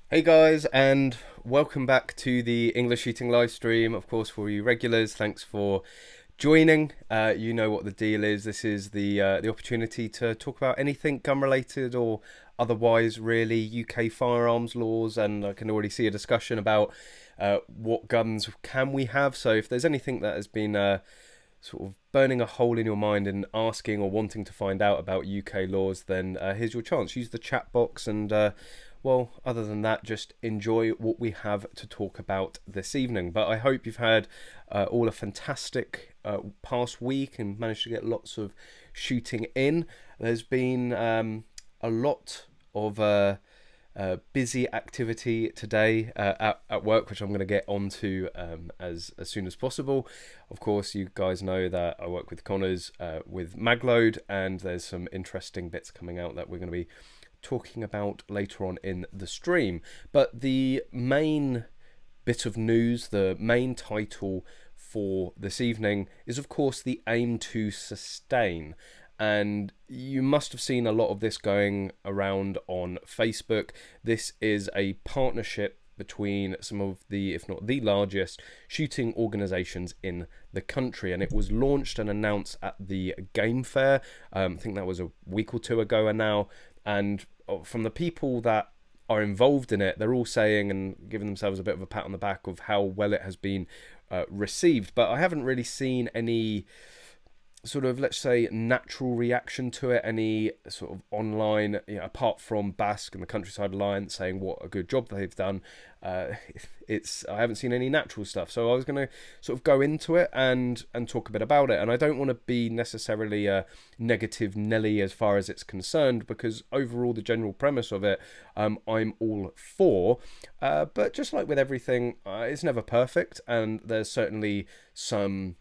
Hey guys, and welcome back to the English shooting live stream. Of course, for you regulars, thanks for joining. You know what the deal is. This is the opportunity to talk about anything gun related or otherwise, really. UK firearms laws, and I can already see a discussion about what guns can we have. So if there's anything that has been sort of burning a hole in your mind and asking or wanting to find out about UK laws, then here's your chance. Use the chat box and well, other than that, just enjoy what we have to talk about this evening. But I hope you've had all a fantastic past week and managed to get lots of shooting in. There's been a lot of busy activity today at work, which I'm going to get onto as soon as possible. Of course, you guys know that I work with Connors with Magload, and there's some interesting bits coming out that we're going to be talking about later on in the stream. But the main bit of news, the main title for this evening is of course the aim to sustain, and you must have seen a lot of this going around on Facebook. This is a partnership between some of the, if not the largest, shooting organisations in the country, and it was launched and announced at the Game Fair. I think that was a week or two ago now, and from the people that are involved in it, they're all saying and giving themselves a bit of a pat on the back of how well it has been received. But I haven't really seen any sort of, let's say, natural reaction to it, any sort of online, you know, apart from Basque and the Countryside Alliance saying what a good job they've done. I haven't seen any natural stuff, so I was going to sort of go into it and talk a bit about it. And I don't want to be necessarily a negative Nelly as far as it's concerned, because overall the general premise of it, I'm all for. But just like with everything, it's never perfect, and there's certainly some,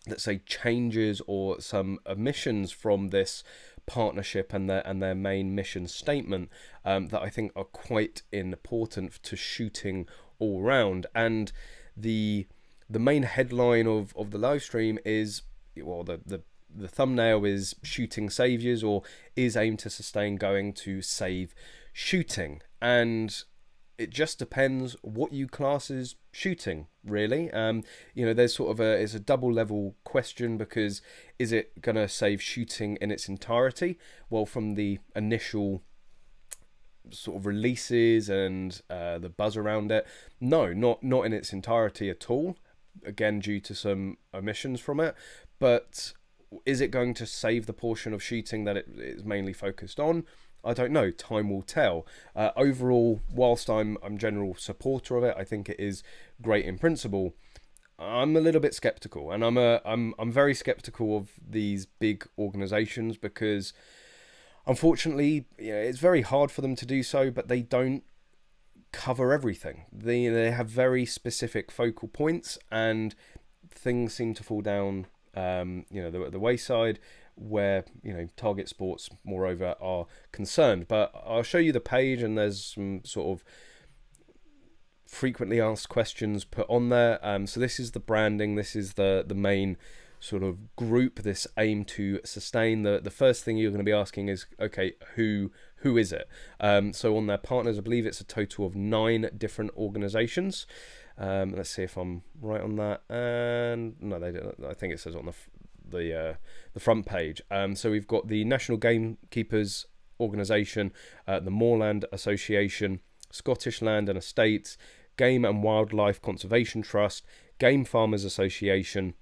let's say, changes or some omissions from this partnership and their main mission statement that I think are quite important to shooting all round. And the main headline of the live stream is, well, the thumbnail is "Shooting Saviours," or "Is aim to sustain going to save shooting?" And it just depends what you class as shooting, really. You know, there's sort of it's a double level question, because is it going to save shooting in its entirety? Well, from the initial sort of releases and the buzz around it, no, not in its entirety at all. Again, due to some omissions from it. But Is it going to save the portion of shooting that it is mainly focused on? I don't know. Time will tell. Overall, whilst I'm general supporter of it, I think it is great in principle. I'm a little bit skeptical, and I'm very skeptical of these big organisations because, unfortunately, it's very hard for them to do so, but they don't cover everything. They have very specific focal points, and things seem to fall down, the wayside where target sports, moreover, are concerned. But I'll show you the page, and there's some sort of frequently asked questions put on there. So this is the branding. This is the main sort of group, this aim to sustain. The first thing you're going to be asking is, okay, who is it? So on their partners, I believe it's a total of 9 different organizations. Let's see if I'm right on that. And no, they don't. I think it says on the front page. So we've got the National Gamekeepers Organisation, the Moorland Association, Scottish Land and Estates, Game and Wildlife Conservation Trust, Game Farmers Association,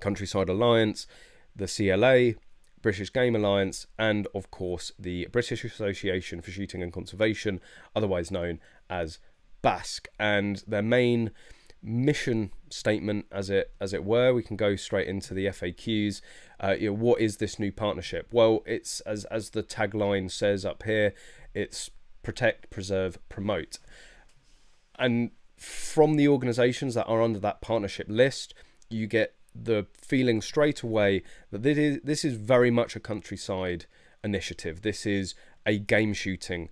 Countryside Alliance, the CLA, British Game Alliance, and of course the British Association for Shooting and Conservation, otherwise known as BASC. And their main mission statement, as it were, we can go straight into the FAQs. What is this new partnership? Well, it's as the tagline says up here, it's protect, preserve, promote. And from the organizations that are under that partnership list, you get the feeling straight away that this is very much a countryside initiative. This is a game shooting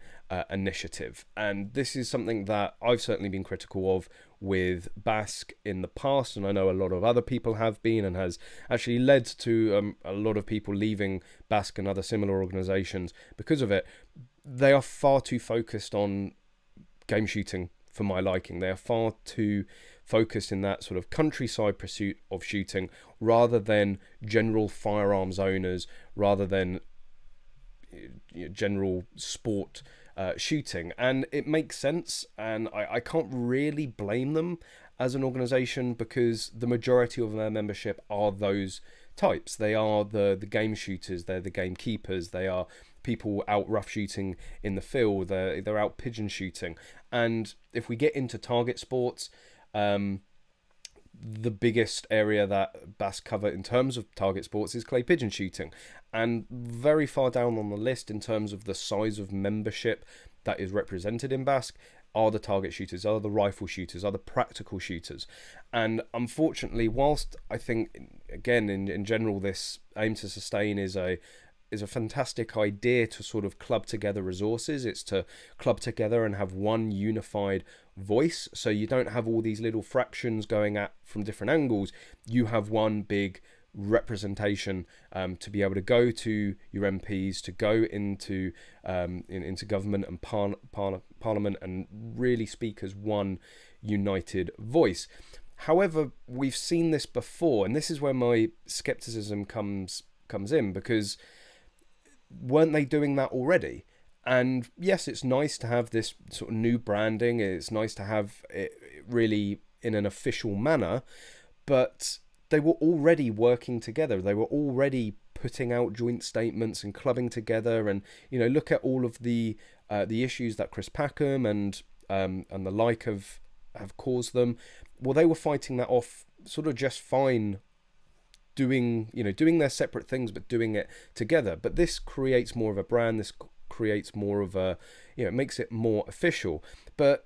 initiative, and this is something that I've certainly been critical of with BASC in the past, and I know a lot of other people have been, and has actually led to a lot of people leaving BASC and other similar organizations because of it. They are far too focused on game shooting for my liking. They are far too focused in that sort of countryside pursuit of shooting rather than general firearms owners, rather than general sport shooting. And it makes sense, and I can't really blame them as an organization, because the majority of their membership are those types. They are the game shooters, they're the gamekeepers, they are people out rough shooting in the field, they're out pigeon shooting. And if we get into target sports, the biggest area that BASC cover in terms of target sports is clay pigeon shooting, and very far down on the list in terms of the size of membership that is represented in BASC are the target shooters, are the rifle shooters, are the practical shooters. And unfortunately, whilst I think, again, in general, this aim to sustain is a fantastic idea to sort of club together resources. It's to club together and have one unified voice, so you don't have all these little fractions going at from different angles. You have one big representation to be able to go to your MPs, to go into government and parliament and really speak as one united voice. However, we've seen this before, and this is where my skepticism comes in, because weren't they doing that already? And yes, it's nice to have this sort of new branding, it's nice to have it really in an official manner, but they were already working together. They were already putting out joint statements and clubbing together. And look at all of the issues that Chris Packham and the like have caused them. Well, they were fighting that off sort of just fine, doing their separate things, but doing it together. But this creates more of a brand. This creates more of a, it makes it more official. But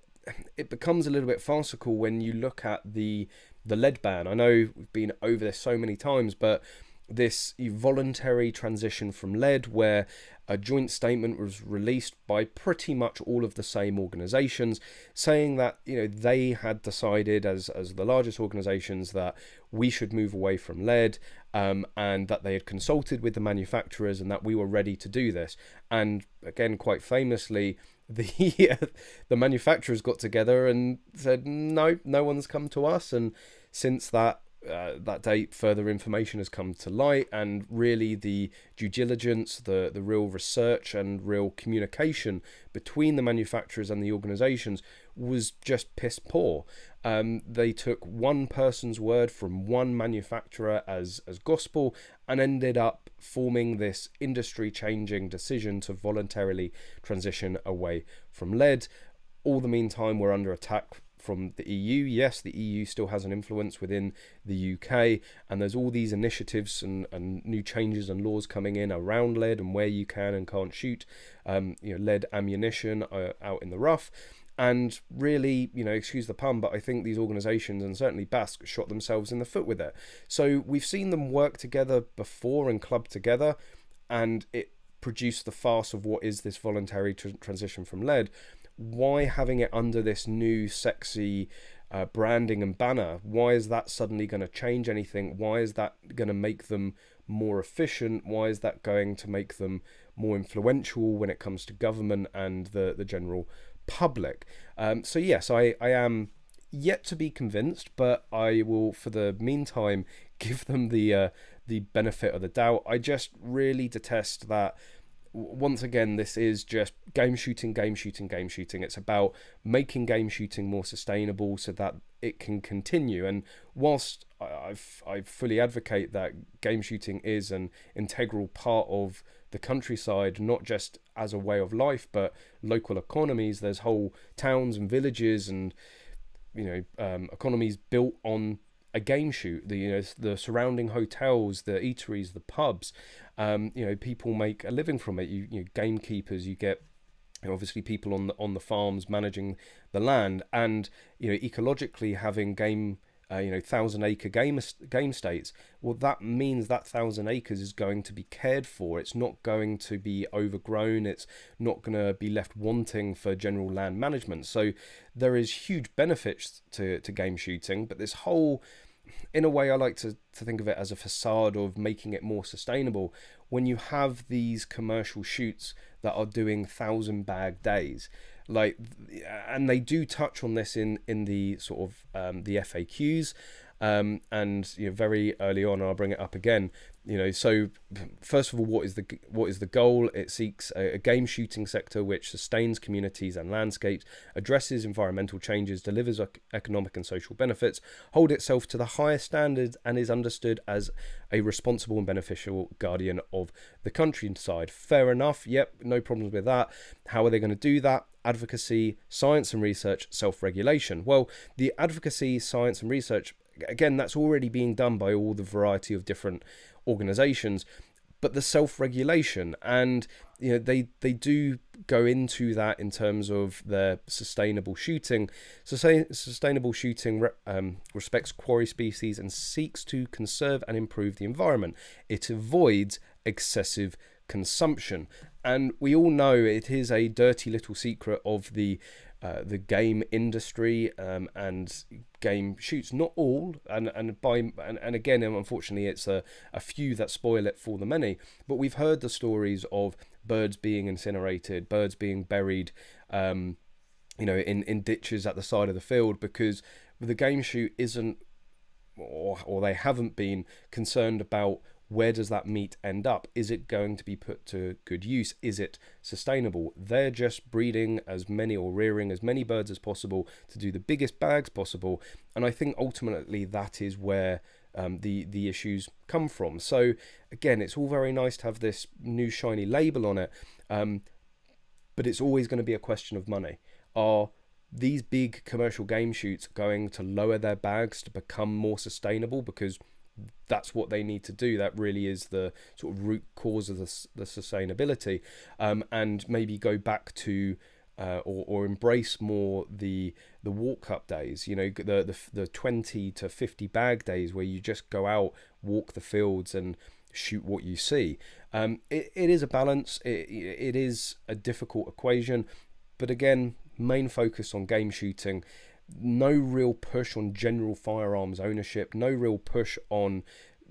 it becomes a little bit farcical when you look at the lead ban. I know we've been over this so many times, but this voluntary transition from lead, where a joint statement was released by pretty much all of the same organizations, saying that they had decided as the largest organizations that we should move away from lead, and that they had consulted with the manufacturers and that we were ready to do this. And again, quite famously, the manufacturers got together and said no one's come to us. And since that that date, further information has come to light, and really the due diligence, the real research and real communication between the manufacturers and the organisations was just piss poor. They took one person's word from one manufacturer as gospel and ended up forming this industry-changing decision to voluntarily transition away from lead. All the meantime, we're under attack from the EU. Yes, the EU still has an influence within the UK, and there's all these initiatives and new changes and laws coming in around lead and where you can and can't shoot lead ammunition out in the rough. And really, excuse the pun, but I think these organisations, and certainly Basque, shot themselves in the foot with it. So we've seen them work together before and club together, and it produced the farce of what is this voluntary transition from lead. Why having it under this new sexy branding and banner? Why is that suddenly going to change anything? Why is that going to make them more efficient? Why is that going to make them more influential when it comes to government and the general public? So yes, I am yet to be convinced, but I will, for the meantime, give them the benefit of the doubt. I just really detest that. Once again, this is just game shooting. It's about making game shooting more sustainable so that it can continue. And whilst I fully advocate that game shooting is an integral part of the countryside, not just as a way of life, but local economies, there's whole towns and villages and economies built on a game shoot. The surrounding hotels, the eateries, the pubs, people make a living from it. You gamekeepers, you get obviously people on the farms managing the land, and ecologically having game 1,000-acre game states. Well, that means that 1,000 acres is going to be cared for. It's not going to be overgrown. It's not going to be left wanting for general land management. So there is huge benefits to game shooting, but this whole, in a way, I like to think of it as a facade of making it more sustainable. When you have these commercial shoots that are doing 1,000-bag days, and they do touch on this in the sort of the FAQs, and very early on, I'll bring it up again. So first of all, what is the goal? It seeks a game shooting sector which sustains communities and landscapes, addresses environmental changes, delivers economic and social benefits, hold itself to the highest standards, and is understood as a responsible and beneficial guardian of the countryside. Fair enough. Yep, no problems with that. How are they going to do that? Advocacy, science and research, self-regulation. Well, the advocacy, science and research, again, that's already being done by all the variety of different organizations, but the self-regulation, and they do go into that in terms of their sustainable shooting. So sustainable shooting respects quarry species and seeks to conserve and improve the environment. It avoids excessive consumption, and we all know it is a dirty little secret of the game industry and game shoots. Not all, and again, unfortunately, it's a few that spoil it for the many. But we've heard the stories of birds being incinerated, birds being buried, in ditches at the side of the field, because the game shoot isn't, or they haven't been concerned about where does that meat end up? Is it going to be put to good use? Is it sustainable? They're just breeding as many or rearing as many birds as possible to do the biggest bags possible. And I think ultimately that is where the issues come from. So again, it's all very nice to have this new shiny label on it, but it's always going to be a question of money. Are these big commercial game shoots going to lower their bags to become more sustainable because that's what they need to do? That really is the sort of root cause of the sustainability, and maybe go back to or embrace more the walk up days, the 20 to 50 bag days where you just go out, walk the fields and shoot what you see. It is a balance. It is a difficult equation, but again, main focus on game shooting. No real push on general firearms ownership, no real push on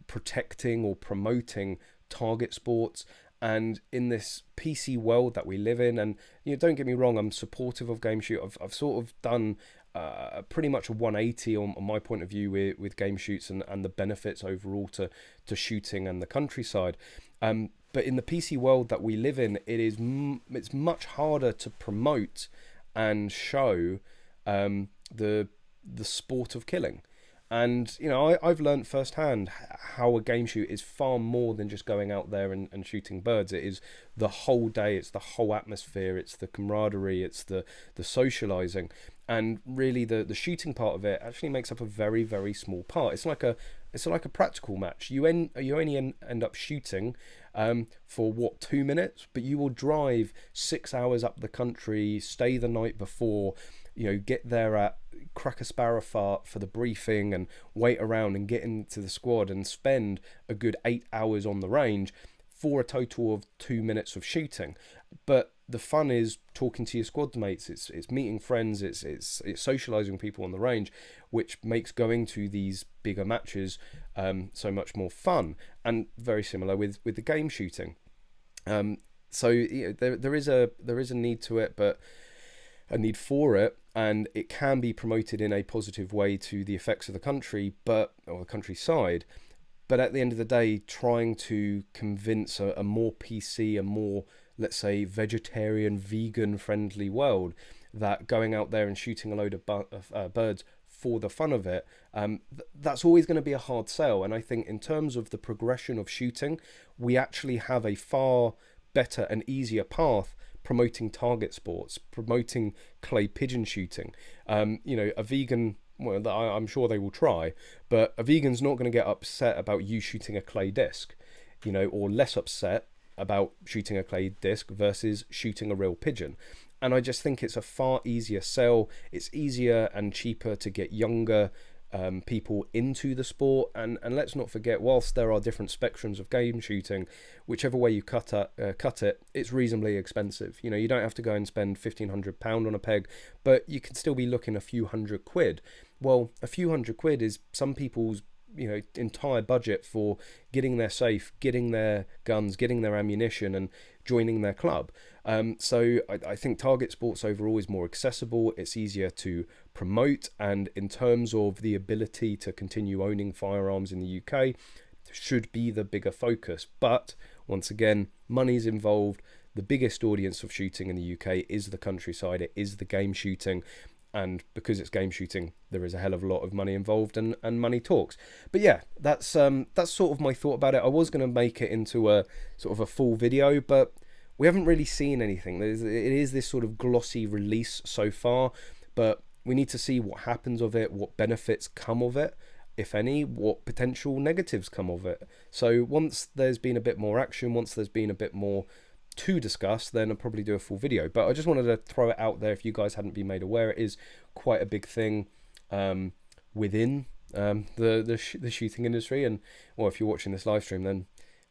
protecting or promoting target sports. And in this PC world that we live in, and don't get me wrong, I'm supportive of game shoot. I've sort of done pretty much a 180 on my point of view with game shoots and the benefits overall to shooting and the countryside. But in the PC world that we live in, it's much harder to promote and show the sport of killing. And I've learned firsthand how a game shoot is far more than just going out there and shooting birds. It is the whole day, it's the whole atmosphere, it's the camaraderie, it's the socializing. And really the shooting part of it actually makes up a very, very small part. It's like a practical match. You only end up shooting for 2 minutes, but you will drive 6 hours up the country, stay the night before, get there at crack a sparrow fart for the briefing and wait around and get into the squad and spend a good 8 hours on the range for a total of 2 minutes of shooting. But the fun is talking to your squad mates, it's meeting friends, it's socializing with people on the range, which makes going to these bigger matches so much more fun, and very similar with the game shooting. So there is a need to it, but a need for it, and it can be promoted in a positive way to the effects of the country, or the countryside. But at the end of the day, trying to convince a more PC, a more, let's say, vegetarian, vegan-friendly world that going out there and shooting a load of birds for the fun of it, that's always going to be a hard sell. And I think in terms of the progression of shooting, we actually have a far better and easier path promoting target sports, promoting clay pigeon shooting. A vegan, well, I'm sure they will try, but a vegan's not going to get upset about you shooting a clay disc, or less upset about shooting a clay disc versus shooting a real pigeon. And I just think it's a far easier sell. It's easier and cheaper to get younger people into the sport, and let's not forget, whilst there are different spectrums of game shooting, whichever way you cut it, it's reasonably expensive. You don't have to go and spend £1,500 on a peg, but you can still be looking a few £100. Well, a few £100 is some people's entire budget for getting their safe, getting their guns, getting their ammunition, and joining their club. So I think target sports overall is more accessible, it's easier to promote, and in terms of the ability to continue owning firearms in the UK, should be the bigger focus. But once again, money's involved. The biggest audience of shooting in the UK is the countryside, it is the game shooting. And because it's game shooting, there is a hell of a lot of money involved, and money talks. But yeah, that's sort of my thought about it. I was going to make it into a sort of a full video, but we haven't really seen anything. It is this sort of glossy release so far, but we need to see what happens of it, what benefits come of it, if any, what potential negatives come of it. So once there's been a bit more action, once there's been a bit more to discuss, then I'll probably do a full video. But I just wanted to throw it out there if you guys hadn't been made aware. It is quite a big thing within the shooting industry, and well, if you're watching this live stream, then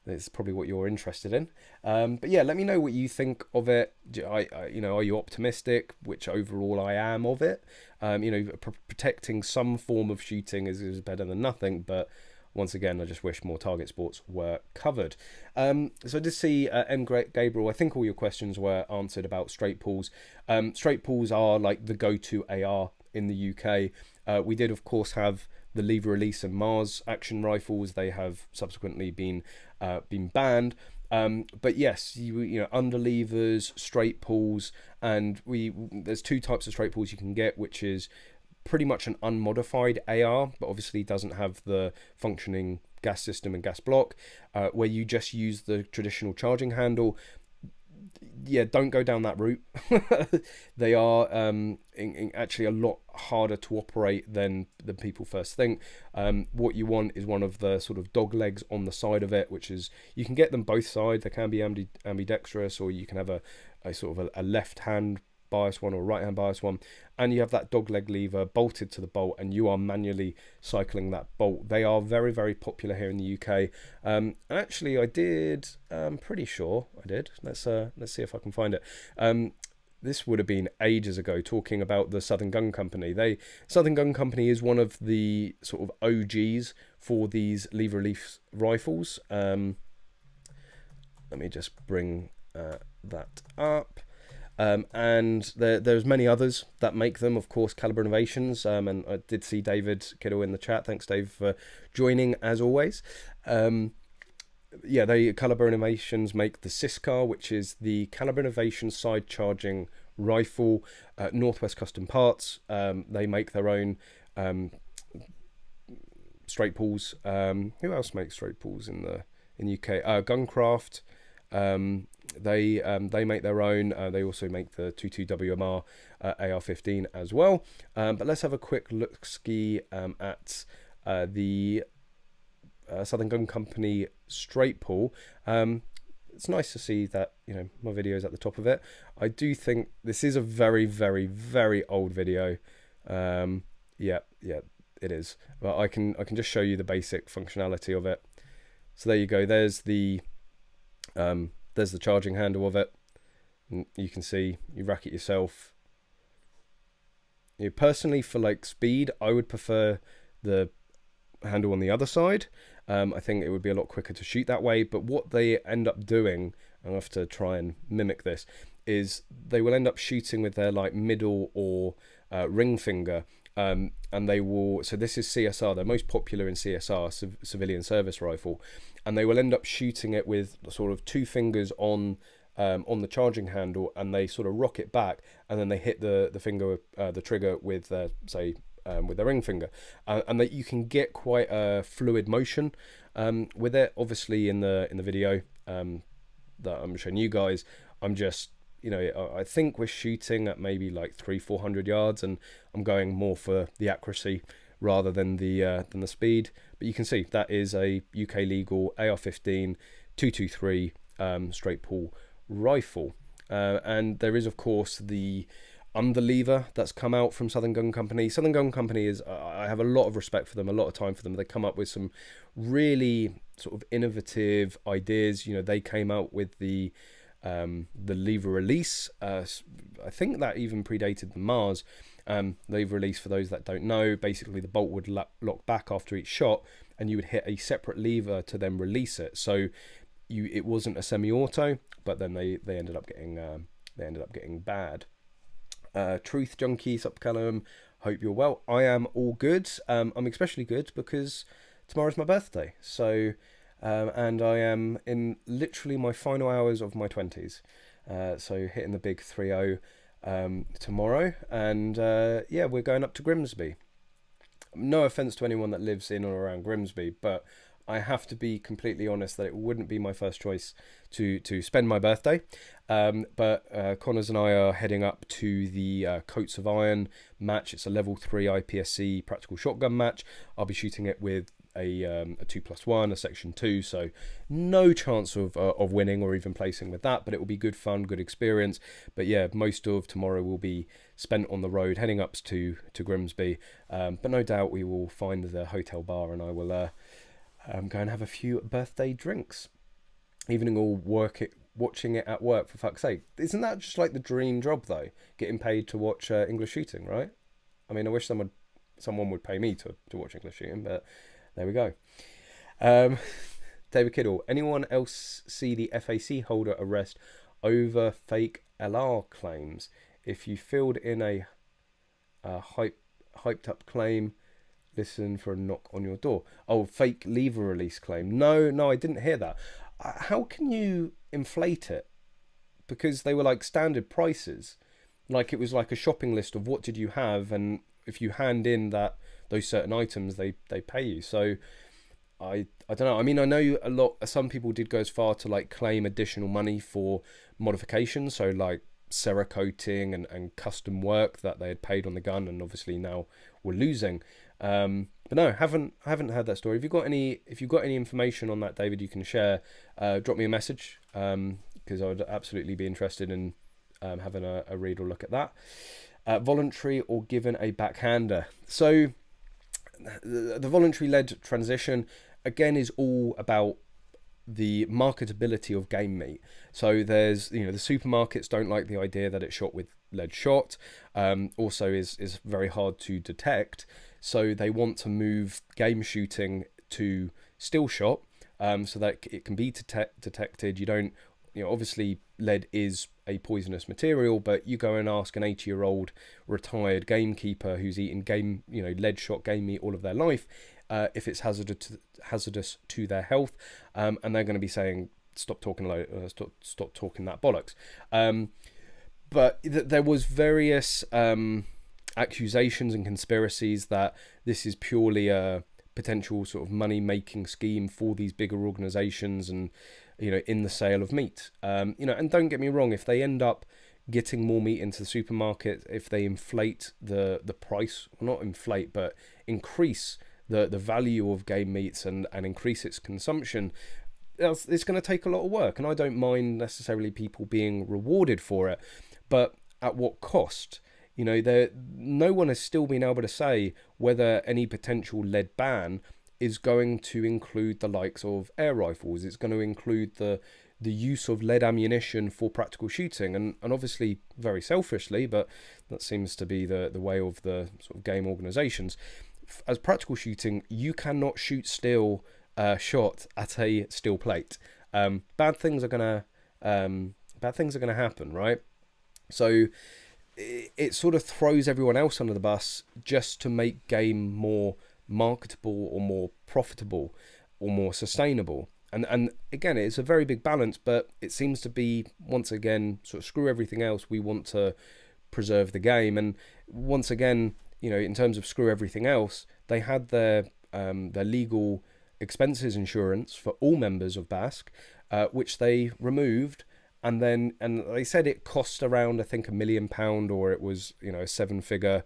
it's probably what you're interested in. But yeah, let me know what you think of it. Are you optimistic? Which overall I am of it. Protecting some form of shooting is better than nothing, but once again, I just wish more target sports were covered. So I did see M. Gabriel, I think all your questions were answered about straight pulls. Straight pulls are like the go-to AR in the UK. We did, of course, have the lever release and Mars action rifles. They have subsequently been banned. But yes, under levers, straight pulls, and there's two types of straight pulls you can get, which is pretty much an unmodified AR, but obviously doesn't have the functioning gas system and gas block, where you just use the traditional charging handle. Yeah, don't go down that route. They are actually a lot harder to operate than people first think. What you want is one of the sort of dog legs on the side of it, which is, you can get them both sides. They can be ambidextrous, or you can have a sort of a left hand bias one or right hand bias one, and you have that dog leg lever bolted to the bolt, and you are manually cycling that bolt. They are very, very popular here in the UK. Actually, I'm pretty sure I did. Let's see if I can find it. This would have been ages ago, talking about the Southern Gun Company. Southern Gun Company is one of the sort of OGs for these lever release rifles. Let me just bring that up. And there's many others that make them, of course, Caliber Innovations, and I did see David Kittle in the chat. Thanks, Dave, for joining as always. Yeah, Caliber Innovations make the Siskar, which is the Caliber Innovation side charging rifle. Northwest Custom Parts, they make their own straight pulls. Who else makes straight pulls in UK? Guncraft. They make their own. They also make the 22 WMR AR-15 as well. But let's have a quick look ski at the Southern Gun Company straight pull. It's nice to see that, you know, my video is at the top of it. I do think this is a very, very, very old video. Yeah, it is. But I can just show you the basic functionality of it. So there you go. There's the charging handle of it. And you can see you rack it yourself. Personally, for like speed, I would prefer the handle on the other side. I think it would be a lot quicker to shoot that way. But what they end up doing, I'll have to try and mimic this, is they will end up shooting with their like middle or ring finger. And they will, so this is CSR, they're most popular in CSR, civilian service rifle, and they will end up shooting it with sort of two fingers on the charging handle, and they sort of rock it back, and then they hit the trigger with say with their ring finger, and that you can get quite a fluid motion with it. Obviously in the video that I'm showing you guys, I'm just, you know, I think we're shooting at maybe like 300-400 yards, and I'm going more for the accuracy rather than the speed. But you can see that is a UK legal AR-15 223 straight pull rifle, and there is of course the underlever that's come out from Southern Gun Company. Southern Gun Company is, I have a lot of respect for them, a lot of time for them. They come up with some really sort of innovative ideas. You know, they came out with the lever release. I think that even predated the Mars. Lever release, for those that don't know, basically the bolt would lock back after each shot, and you would hit a separate lever to then release it. So it wasn't a semi-auto, but then they ended up getting bad. Truth Junkie, sup Callum, hope you're well. I am all good. I'm especially good because tomorrow's my birthday. So and I am in literally my final hours of my 20s. So hitting the big 3-0 tomorrow, and yeah, we're going up to Grimsby. No offense to anyone that lives in or around Grimsby, but I have to be completely honest that it wouldn't be my first choice to spend my birthday. But Connors and I are heading up to the Coats of Iron match. It's a level 3 IPSC practical shotgun match. I'll be shooting it with a 2+1, a section 2, so no chance of winning or even placing with that, but it will be good fun, good experience. But yeah, most of tomorrow will be spent on the road heading up to Grimsby, but no doubt we will find the hotel bar, and I will go and have a few birthday drinks. Evening all watching it at work, for fuck's sake. Isn't that just like the dream job though, getting paid to watch English shooting, right? I mean, I wish someone would pay me to watch English shooting, but there we go. David Kiddle, anyone else see the FAC holder arrest over fake LR claims? If you filled in a hyped up claim, listen for a knock on your door. Oh, fake lever release claim. No, I didn't hear that. How can you inflate it? Because they were like standard prices. Like it was like a shopping list of what did you have, and if you hand in those certain items, they pay you. So I don't know. I mean, I know some people did go as far to like claim additional money for modifications, so like Cerakoting and custom work that they had paid on the gun, and obviously now were losing. But no, haven't heard that story. If you've got any information on that, David, you can share. Drop me a message, because I would absolutely be interested in having a read or look at that. Voluntary or given a backhander. So the voluntary led transition again is all about the marketability of game meat. So there's, the supermarkets don't like the idea that it's shot with lead shot. Also is very hard to detect. So they want to move game shooting to still shot, so that it can be detected. You don't, obviously lead is a poisonous material, but you go and ask an 80-year-old retired gamekeeper who's eaten lead shot game meat all of their life, if it's hazardous to their health, and they're going to be saying, stop talking that bollocks. But there was various accusations and conspiracies that this is purely a potential sort of money-making scheme for these bigger organizations, and in the sale of meat. And don't get me wrong, if they end up getting more meat into the supermarket, if they inflate the price, well, not inflate, but increase the value of game meats and increase its consumption, it's going to take a lot of work. And I don't mind necessarily people being rewarded for it, but at what cost? No one has still been able to say whether any potential lead ban is going to include the likes of air rifles. It's going to include the use of lead ammunition for practical shooting, and obviously very selfishly, but that seems to be the way of the sort of game organizations. As practical shooting, you cannot shoot steel shot at a steel plate. Bad things are gonna happen, right? So it sort of throws everyone else under the bus just to make game more marketable or more profitable or more sustainable. And again, it's a very big balance, but it seems to be, once again, sort of screw everything else, we want to preserve the game. And once again, in terms of screw everything else, they had their legal expenses insurance for all members of BASC, which they removed, and they said it cost around, I think, £1 million, or it was a seven figure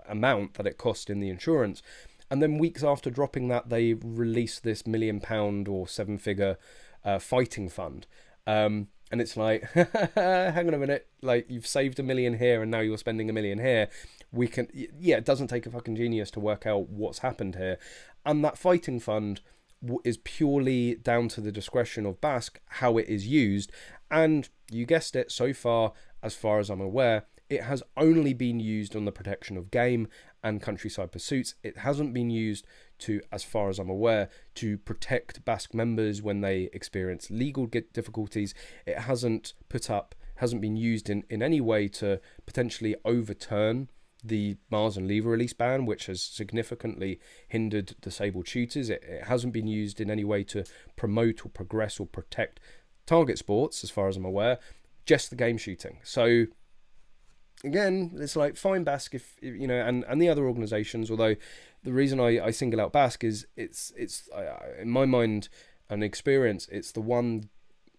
amount that it cost in the insurance. And then weeks after dropping that, they released this £1 million or seven figure fighting fund. And it's like, hang on a minute, like, you've saved $1 million here and now you're spending $1 million here. It doesn't take a fucking genius to work out what's happened here. And that fighting fund is purely down to the discretion of BASC, how it is used. And you guessed it, so far as I'm aware, it has only been used on the protection of game and countryside pursuits. It hasn't been used to, as far as I'm aware, to protect BASC members when they experience legal difficulties. It hasn't been used in any way to potentially overturn the Mars and lever release ban, which has significantly hindered disabled shooters. It hasn't been used in any way to promote or progress or protect target sports, as far as I'm aware, just the game shooting. So again, it's like, fine, BASC, if and the other organizations, although the reason I single out BASC is it's in my mind and experience, it's the one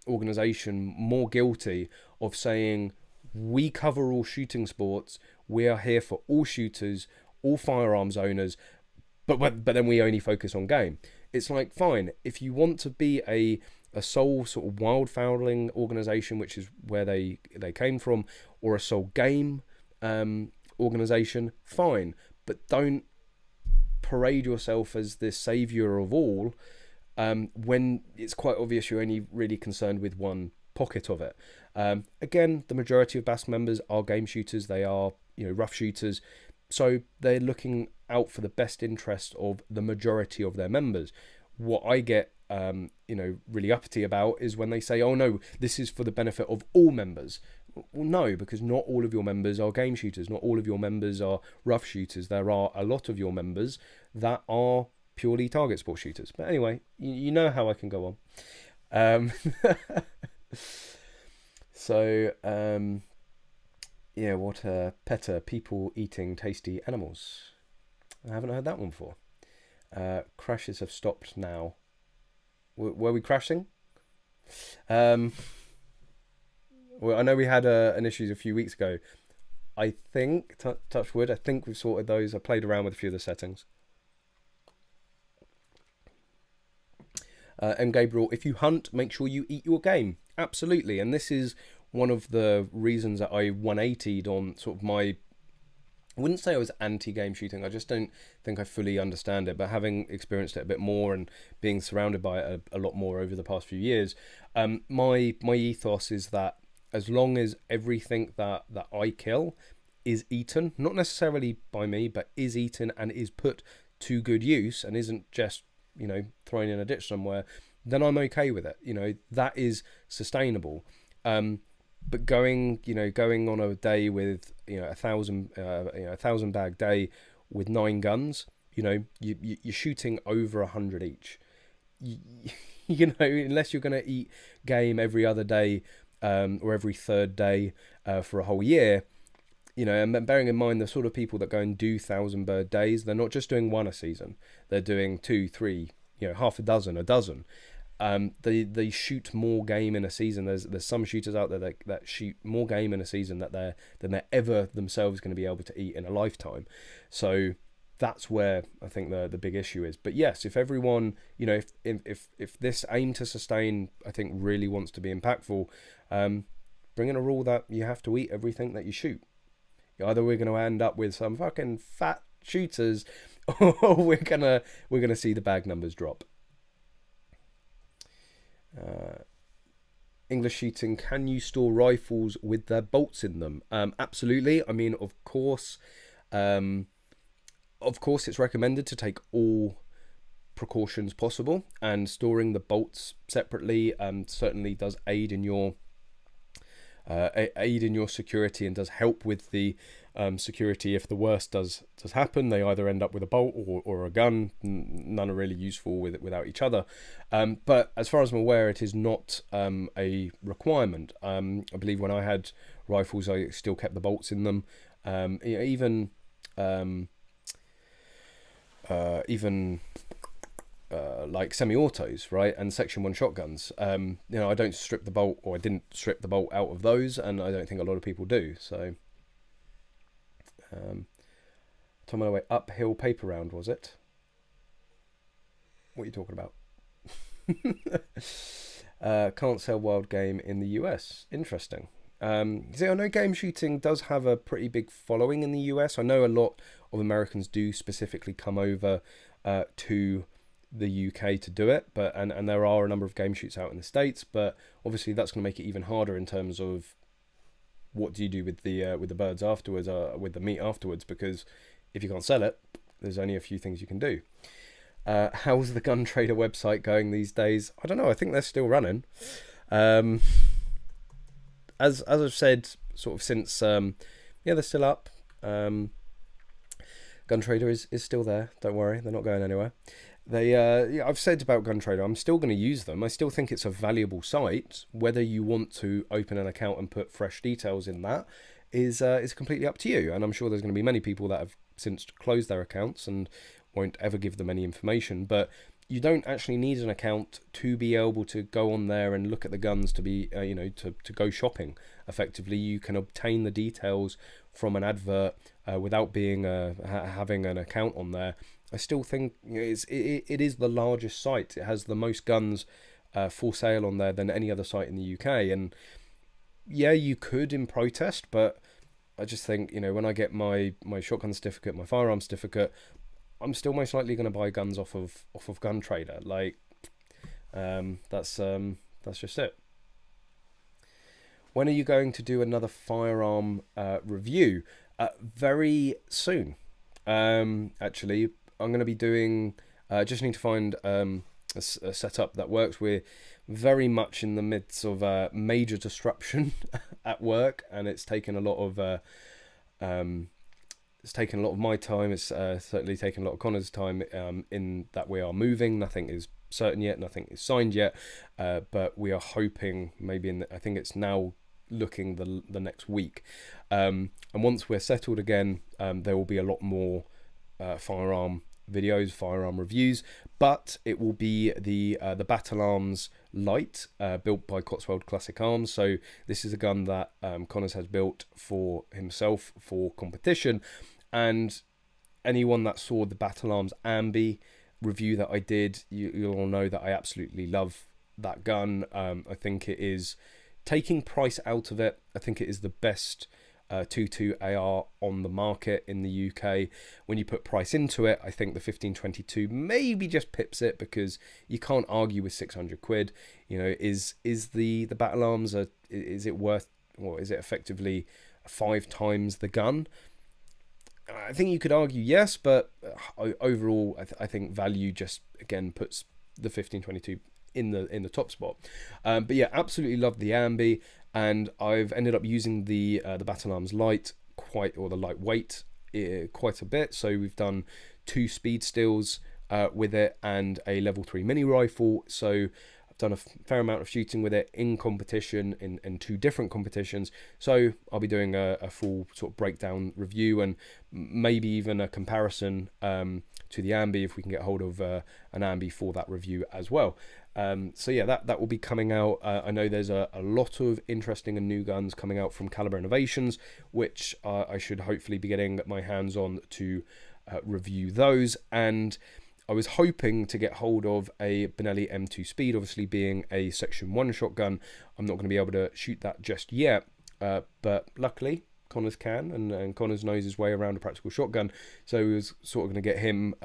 organization more guilty of saying, we cover all shooting sports, we are here for all shooters, all firearms owners, but then we only focus on game. It's like, fine, if you want to be a sole sort of wildfowling organization, which is where they came from, or a sole game organization, fine, but don't parade yourself as the savior of all when it's quite obvious you're only really concerned with one pocket of it. Again, the majority of BASC members are game shooters. They are rough shooters, so they're looking out for the best interest of the majority of their members. What I get really uppity about is when they say, oh no, this is for the benefit of all members. Well, no, because not all of your members are game shooters, not all of your members are rough shooters. There are a lot of your members that are purely target sport shooters. But anyway, you know how I can go on. So what a PETA, people eating tasty animals. I haven't heard that one before. Crashes have stopped now. Were we crashing? Well, I know we had an issue a few weeks ago. I think, touch wood, I think we've sorted those. I played around with a few of the settings. M. Gabriel, if you hunt, make sure you eat your game. Absolutely. And this is one of the reasons that I 180'd on sort of my... I wouldn't say I was anti-game shooting. I just don't think I fully understand it. But having experienced it a bit more and being surrounded by it a lot more over the past few years, my ethos is that as long as everything that I kill is eaten, not necessarily by me, but is eaten and is put to good use and isn't just, thrown in a ditch somewhere, then I'm okay with it. You know, that is sustainable. But going on a day with, you know, 1,000 bag day with 9 guns, you know, you're shooting over 100 each. You know, unless you're going to eat game every other day, or every third day for a whole year, you know, and bearing in mind the sort of people that go and do 1,000 bird days, they're not just doing one a season, they're doing 2, 3, you know, half a dozen, a dozen. They shoot more game in a season. There's some shooters out there that shoot more game in a season than they're ever themselves going to be able to eat in a lifetime. So that's where I think the big issue is. But yes, if everyone, you know, if this aim to sustain, I think, really wants to be impactful, bring in a rule that you have to eat everything that you shoot. Either we're going to end up with some fucking fat shooters, or we're gonna see the bag numbers drop. English shooting, can you store rifles with their bolts in them? Absolutely. I mean, of course it's recommended to take all precautions possible, and storing the bolts separately certainly does aid in your security, and does help with the security if the worst does happen. They either end up with a bolt or a gun. None are really useful without each other. But as far as I'm aware, it is not a requirement. I believe when I had rifles, I still kept the bolts in them. Even like semi-autos, right, and Section 1 shotguns. You know, I don't strip the bolt, or I didn't strip the bolt out of those, and I don't think a lot of people do. So, Tom my way uphill paper round, was it? What are you talking about? Can't sell wild game in the US. Interesting. See, I know game shooting does have a pretty big following in the US. I know a lot of Americans do specifically come over to the UK to do it, but and there are a number of game shoots out in the States, but obviously that's going to make it even harder in terms of what do you do with the birds afterwards, with the meat afterwards, because if you can't sell it, there's only a few things you can do. How's the Gun Trader website going these days? I don't know. I think they're still running. As I've said, sort of since they're still up. Gun Trader is still there. Don't worry, they're not going anywhere. I've said about Gun Trader, I'm still going to use them. I still think it's a valuable site. Whether you want to open an account and put fresh details in that is completely up to you. And I'm sure there's going to be many people that have since closed their accounts and won't ever give them any information. But you don't actually need an account to be able to go on there and look at the guns to be, to go shopping. Effectively, you can obtain the details from an advert without being having an account on there. I still think it is the largest site. It has the most guns for sale on there than any other site in the UK. And yeah, you could in protest, but I just think, when I get my shotgun certificate, my firearms certificate, I'm still most likely going to buy guns off of Gun Trader. Like, that's just it. When are you going to do another firearm review? Very soon. Actually, I'm going to be doing. Just need to find a setup that works. We're very much in the midst of major disruption at work, and it's taken a lot of. It's taken a lot of my time. It's certainly taken a lot of Connor's time. In that we are moving. Nothing is certain yet. Nothing is signed yet. But we are hoping maybe I think it's now looking the next week. And once we're settled again, there will be a lot more firearm videos, firearm reviews, but it will be the Battle Arms Light, built by Cotswold Classic Arms. So this is a gun that Connors has built for himself for competition, and anyone that saw the Battle Arms Ambi review that I did, you'll all know that I absolutely love that gun. I think it is, taking price out of it, I think it is the best 2.2 AR on the market in the UK. When you put price into it, I think the 1522 maybe just pips it, because you can't argue with 600 quid. Is the Battle Arms is it worth, or is it effectively 5 times the gun? I think you could argue yes, but overall I think value just again puts the 1522 in the top spot. But yeah, absolutely love the ambi, and I've ended up using the Battle Arms Light the lightweight quite a bit. So we've done 2 speed stills with it and a level 3 mini rifle. So I've done a fair amount of shooting with it in competition, in 2 different competitions. So I'll be doing a full sort of breakdown review and maybe even a comparison to the ambi if we can get hold of an ambi for that review as well. So yeah, that will be coming out. I know there's a lot of interesting and new guns coming out from Caliber Innovations, which I should hopefully be getting my hands on to review those. And I was hoping to get hold of a Benelli M2 Speed, obviously being a Section 1 shotgun. I'm not going to be able to shoot that just yet, but luckily Connors can, and Connors knows his way around a practical shotgun, so we was sort of going to get him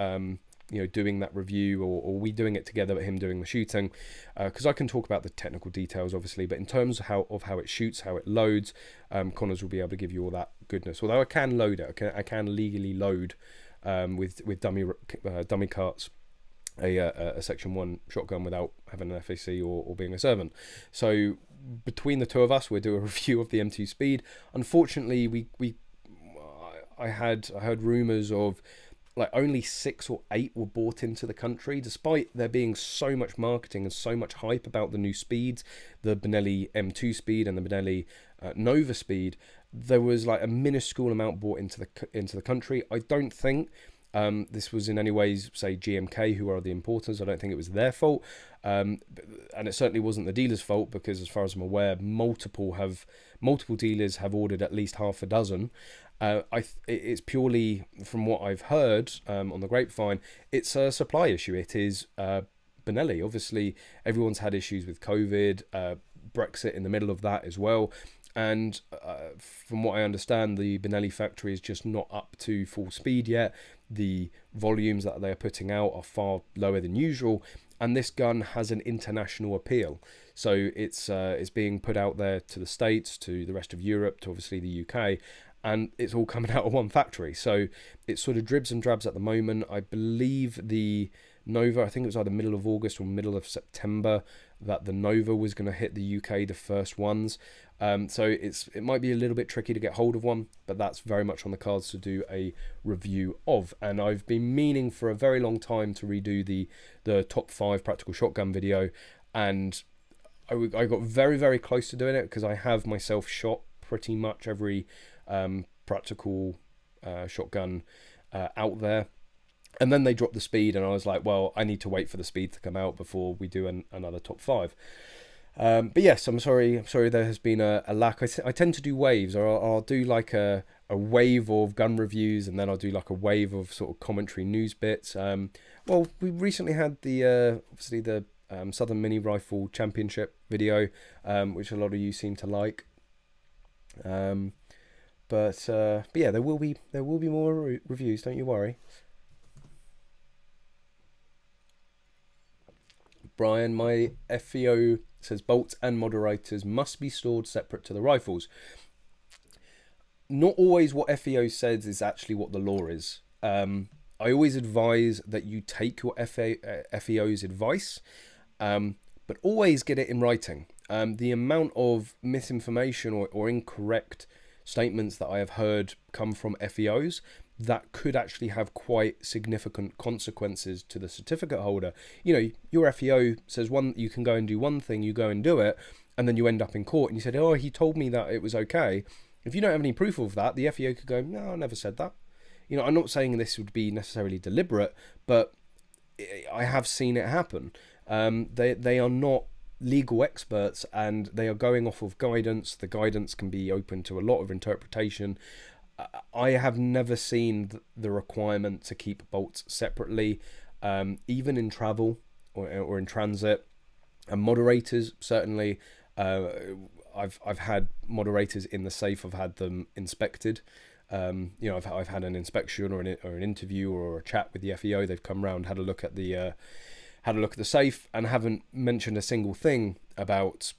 doing that review, or we doing it together, but him doing the shooting, because I can talk about the technical details obviously, but in terms of how it shoots, how it loads, Connors will be able to give you all that goodness. Although I can load it, I can legally load with dummy carts a Section 1 shotgun without having an FAC or being a servant. So between the two of us, we'll do a review of the M2 Speed. Unfortunately, I heard rumours of like only 6 or 8 were bought into the country, despite there being so much marketing and so much hype about the new speeds, the Benelli M2 Speed and the Benelli Nova Speed. There was like a minuscule amount bought into the country. I don't think this was in any ways, say, GMK, who are the importers. I don't think it was their fault, and it certainly wasn't the dealer's fault, because as far as I'm aware, multiple dealers have ordered at least half a dozen. It's purely, from what I've heard on the grapevine, it's a supply issue. It is Benelli. Obviously, everyone's had issues with COVID, Brexit in the middle of that as well. And from what I understand, the Benelli factory is just not up to full speed yet. The volumes that they are putting out are far lower than usual, and this gun has an international appeal. So it's being put out there to the States, to the rest of Europe, to obviously the UK, and it's all coming out of one factory. So it's sort of dribs and drabs at the moment. I believe the Nova, I think it was either middle of August or middle of September that the Nova was going to hit the UK, the first ones. So it might be a little bit tricky to get hold of one, but that's very much on the cards to do a review of. And I've been meaning for a very long time to redo the top 5 practical shotgun video, and I got very, very close to doing it, because I have myself shot pretty much every practical shotgun out there. And then they dropped the speed, and I was like, well, I need to wait for the speed to come out before we do another top 5. But yes, I'm sorry there has been a lack. I tend to do waves, or I'll do like a wave of gun reviews, and then I'll do like a wave of sort of commentary news bits. Well, we recently had the obviously the Southern Mini Rifle Championship video, which a lot of you seem to like. But yeah, there will be more reviews, don't you worry. Brian, my FEO says bolts and moderators must be stored separate to the rifles. Not always what FEO says is actually what the law is. I always advise that you take your FEO's advice, but always get it in writing. The amount of misinformation or incorrect statements that I have heard come from FEOs that could actually have quite significant consequences to the certificate holder. You know, your FEO says you can go and do one thing, you go and do it, and then you end up in court and you said, oh, he told me that it was okay. If you don't have any proof of that, the FEO could go, no, I never said that. You know, I'm not saying this would be necessarily deliberate, but I have seen it happen. They are not legal experts, and they are going off of guidance. The guidance can be open to a lot of interpretation. I have never seen the requirement to keep bolts separately, even in travel or in transit. And moderators, certainly, I've had moderators in the safe. I've had them inspected. You know, I've had an inspection or an interview or a chat with the FEO. They've come round, had a look at the safe, and haven't mentioned a single thing about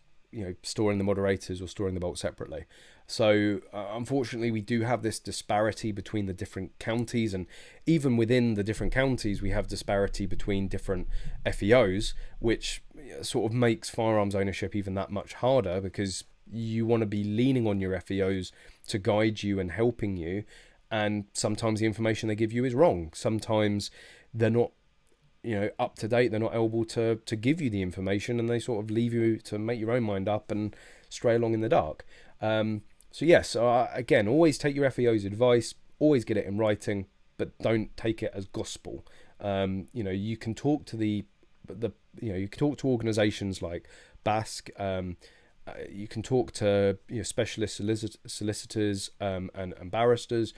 storing the moderators or storing the bolts separately. So unfortunately, we do have this disparity between the different counties, and even within the different counties, we have disparity between different FEOs, which sort of makes firearms ownership even that much harder, because you want to be leaning on your FEOs to guide you and helping you, and sometimes the information they give you is wrong. Sometimes they're not up to date. They're not able to give you the information, and they sort of leave you to make your own mind up and stray along in the dark. So yes, again, always take your FEO's advice, always get it in writing, but don't take it as gospel. You can talk to you can talk to organisations like BASC. You can talk to specialist solicitors and barristers,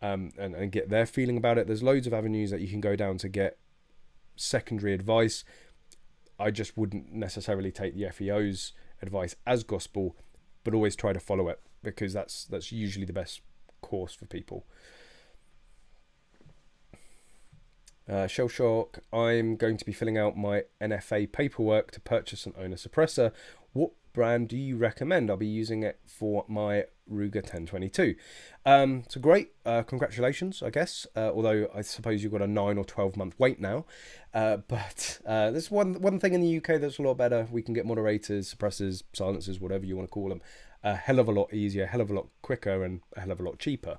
and get their feeling about it. There's loads of avenues that you can go down to get secondary advice. I just wouldn't necessarily take the FEO's advice as gospel, but always try to follow it, because that's usually the best course for people. Shell Shock, I'm going to be filling out my NFA paperwork to purchase and own a suppressor. What brand do you recommend? I'll be using it for my Ruger 1022. So great, congratulations, I guess, although I suppose you've got a 9 or 12 month wait now, but there's one thing in the UK that's a lot better. We can get moderators, suppressors, silencers, whatever you want to call them, a hell of a lot easier, a hell of a lot quicker, and a hell of a lot cheaper.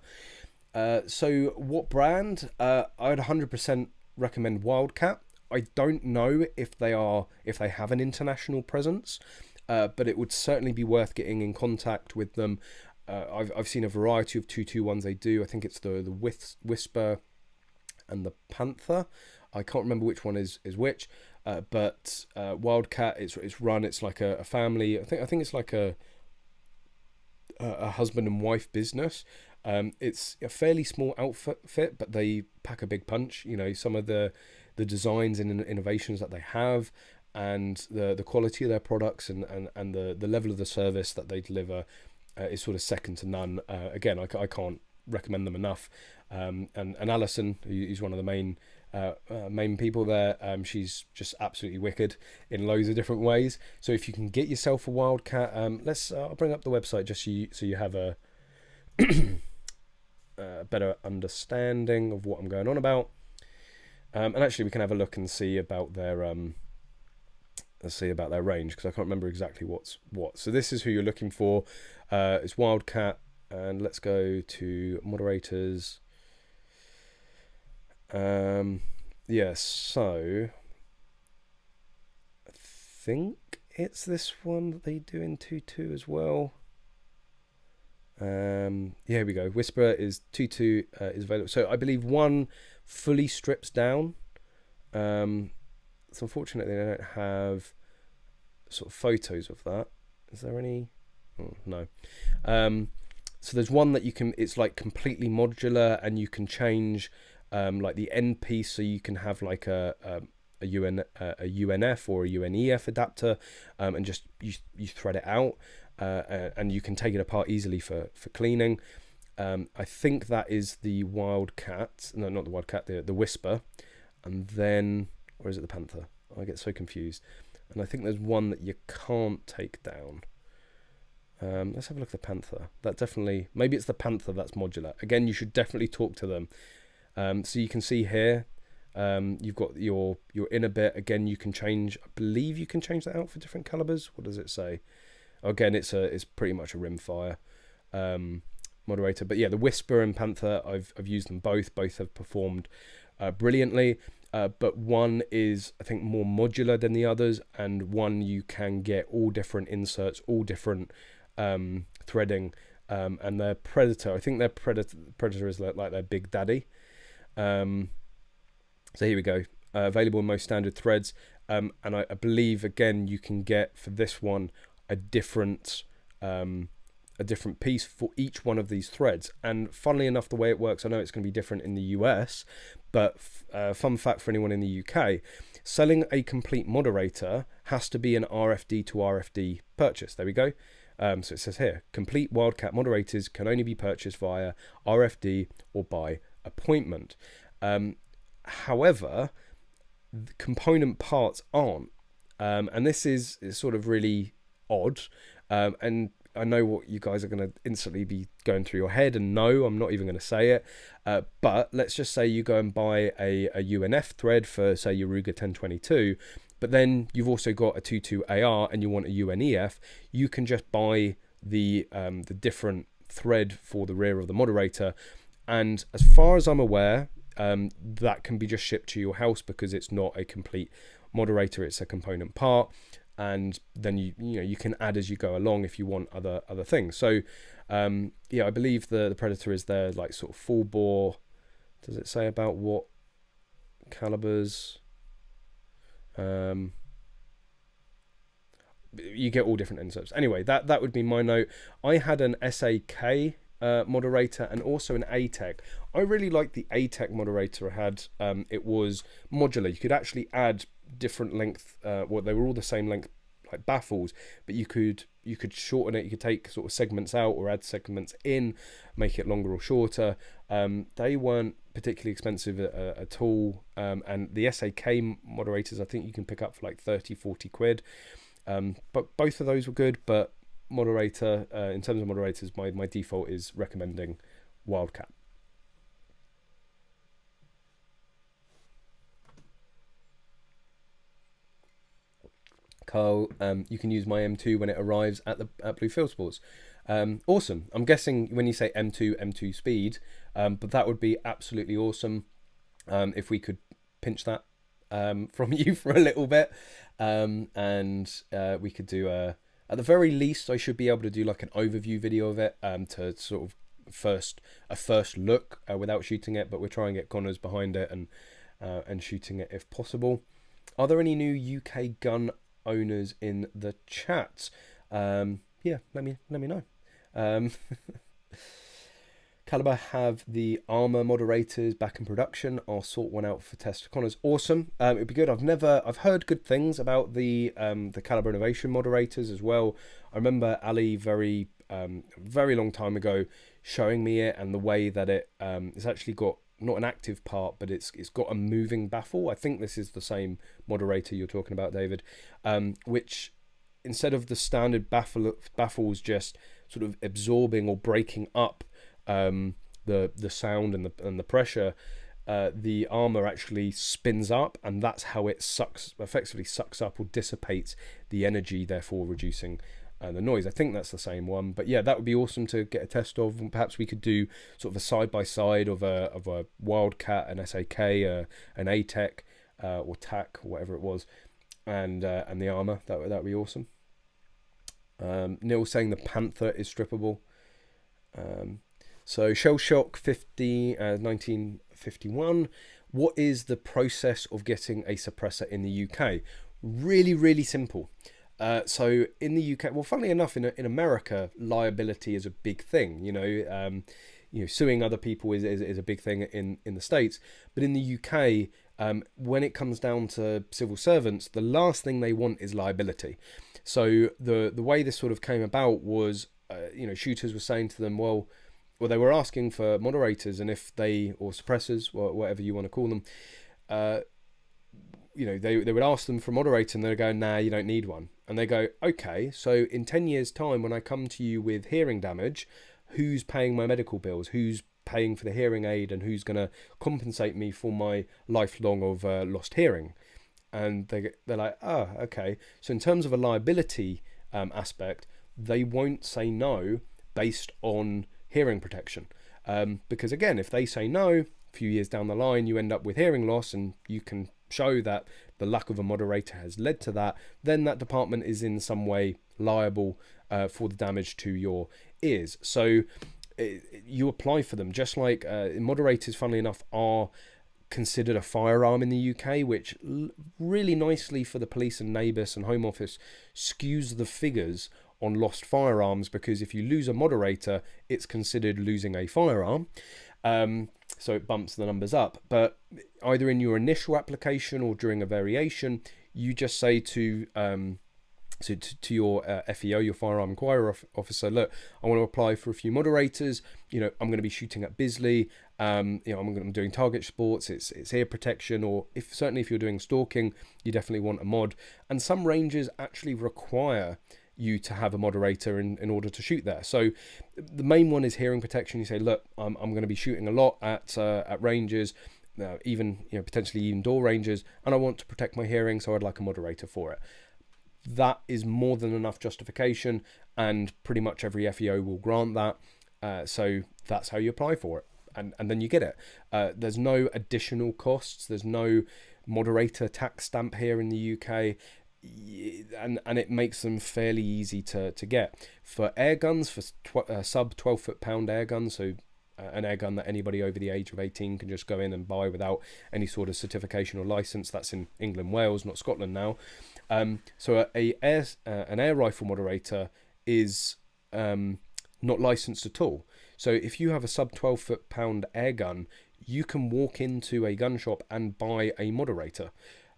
So what brand? I'd 100% recommend Wildcat. I don't know if they have an international presence, but it would certainly be worth getting in contact with them. I've seen a variety of 221s they do. I think it's the Whisper and the Panther. I can't remember which one is which, but Wildcat, it's run. It's like a family. I think it's like a husband and wife business. It's a fairly small outfit, but they pack a big punch. Some of the designs and innovations that they have, and the quality of their products, and the level of the service that they deliver is sort of second to none. Again, I can't recommend them enough. And Alison, who's one of the main people there, she's just absolutely wicked in loads of different ways. So if you can get yourself a Wildcat, I'll bring up the website just so you have a better understanding of what I'm going on about. And actually, we can have a look and see about their range, because I can't remember exactly what's what. So this is who you're looking for. It's Wildcat, and let's go to moderators. Yes, so I think it's this one that they do in 2.2 as well. Yeah, here we go. Whisper is 2.2 is available. So I believe one fully strips down. So unfortunately, they don't have sort of photos of that. Is there any? Oh, no. So there's one that you can. It's like completely modular, and you can change like the end piece, so you can have like a UNF or a UNEF adapter, and just you thread it out. And you can take it apart easily for cleaning. I think that is the Wildcat. No, not the Wildcat, the Whisper. And then, or is it the Panther? I get so confused. And I think there's one that you can't take down. Let's have a look at the Panther. That definitely, maybe it's the Panther that's modular. Again, you should definitely talk to them. So you can see here, you've got your inner bit. Again, you can change, I believe you can change that out for different calibers. What does it say? Again, it's pretty much a rimfire moderator. But yeah, the Whisper and Panther, I've used them both. Both have performed brilliantly. But one is, I think, more modular than the others, and one you can get all different inserts, all different threading, and their Predator. I think their Predator is like their big daddy. So here we go. Available in most standard threads, and I believe again you can get for this one a different piece for each one of these threads. And funnily enough, the way it works, I know it's going to be different in the US, but fun fact for anyone in the UK, selling a complete moderator has to be an RFD to RFD purchase. There we go. So it says here, complete Wildcat moderators can only be purchased via RFD or by appointment. However, the component parts aren't. And this is sort of really odd. And I know what you guys are going to instantly be going through your head, and no, I'm not even going to say it. But let's just say you go and buy a UNF thread for, say, your Ruger 1022, but then you've also got a 22 AR and you want a UNEF. You can just buy the different thread for the rear of the Moderator, and as far as I'm aware, that can be just shipped to your house because it's not a complete Moderator, it's a component part. And then you can add as you go along if you want other things. So yeah, I believe the Predator is there, like sort of full bore. Does it say about what calibers? You get all different inserts. Anyway, that would be my note. I had an SAK Moderator and also an ATEC. I really liked the ATEC Moderator I had. It was modular. You could actually add different length, well, they were all the same length, like baffles, but you could shorten it. You could take sort of segments out or add segments in, make it longer or shorter. They weren't particularly expensive at all, and the SAK Moderators I think you can pick up for like 30-40 quid. But both of those were good, but Moderator, in terms of Moderators, my default is recommending Wildcat. Carl, you can use my M2 when it arrives at Blue Field Sports. Awesome. I'm guessing when you say M2 speed, but that would be absolutely awesome if we could pinch that from you for a little bit, and we could do at the very least I should be able to do like an overview video of it, to sort of a first look without shooting it, but we're trying to get Connors behind it and shooting it if possible. Are there any new UK gun owners in the chat? Yeah, let me know. Caliber have the armor moderators back in production. I'll sort one out for test Connors. Awesome. It'd be good. I've heard good things about the Caliber Innovation moderators as well. I remember Ali very long time ago showing me it, and the way that it's actually got not an active part, but it's got a moving baffle. I think this is the same Moderator you're talking about, David, which instead of the standard baffles just sort of absorbing or breaking up the sound and the pressure, the armor actually spins up, and that's how it effectively sucks up or dissipates the energy, therefore reducing the noise. I think that's the same one, but yeah, that would be awesome to get a test of. And perhaps we could do sort of a side by side of a Wildcat, an SAK, an ATEC, or TAC, or whatever it was, and the armor. That would be awesome. Neil saying the Panther is strippable. So Shell Shock 1951. What is the process of getting a suppressor in the UK? Really simple. So in the UK, well, funnily enough, in America, liability is a big thing. Suing other people is a big thing in the States. But in the UK, when it comes down to civil servants, the last thing they want is liability. So the way this sort of came about was, shooters were saying to them, well, they were asking for moderators, and if they, or suppressors, or whatever you want to call them, they would ask them for a moderator, and they'd go, nah, you don't need one. And they go, okay, so in 10 years' time, when I come to you with hearing damage, who's paying my medical bills? Who's paying for the hearing aid? And who's going to compensate me for my lifelong of lost hearing? And they're like, oh, okay. So in terms of a liability aspect, they won't say no based on hearing protection. Because again, if they say no, a few years down the line, you end up with hearing loss, and you can show that the lack of a moderator has led to that, then that department is in some way liable for the damage to your ears. So you apply for them, just like moderators, funnily enough, are considered a firearm in the UK, which really nicely for the police and NABUS and Home Office skews the figures on lost firearms, because if you lose a moderator, it's considered losing a firearm. So it bumps the numbers up. But either in your initial application or during a variation, you just say to your FEO, your firearm inquiry officer, look, I want to apply for a few moderators. I'm going to be shooting at Bisley. I'm doing target sports. It's ear protection, or certainly if you're doing stalking, you definitely want a mod. And some ranges actually require you to have a moderator in order to shoot there. So the main one is hearing protection. You say, look, I'm going to be shooting a lot at ranges, even potentially indoor ranges, and I want to protect my hearing, so I'd like a moderator for it. That is more than enough justification, and pretty much every FEO will grant that. So that's how you apply for it, and then you get it. There's no additional costs. There's no moderator tax stamp here in the UK. And it makes them fairly easy to get. For air guns, for sub 12 foot-pound air guns, so an air gun that anybody over the age of 18 can just go in and buy without any sort of certification or license. That's in England, Wales, not Scotland now. So an air rifle moderator is not licensed at all. So if you have a sub 12 foot-pound air gun, you can walk into a gun shop and buy a moderator,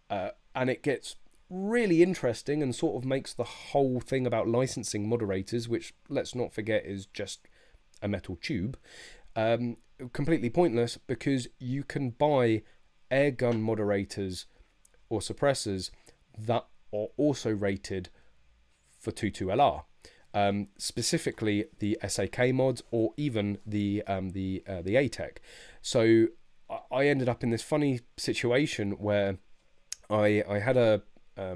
and it gets really interesting and sort of makes the whole thing about licensing moderators, which let's not forget is just a metal tube, completely pointless, because you can buy air gun moderators or suppressors that are also rated for 22LR, specifically the SAK mods or even the ATEC. So I ended up in this funny situation where I had an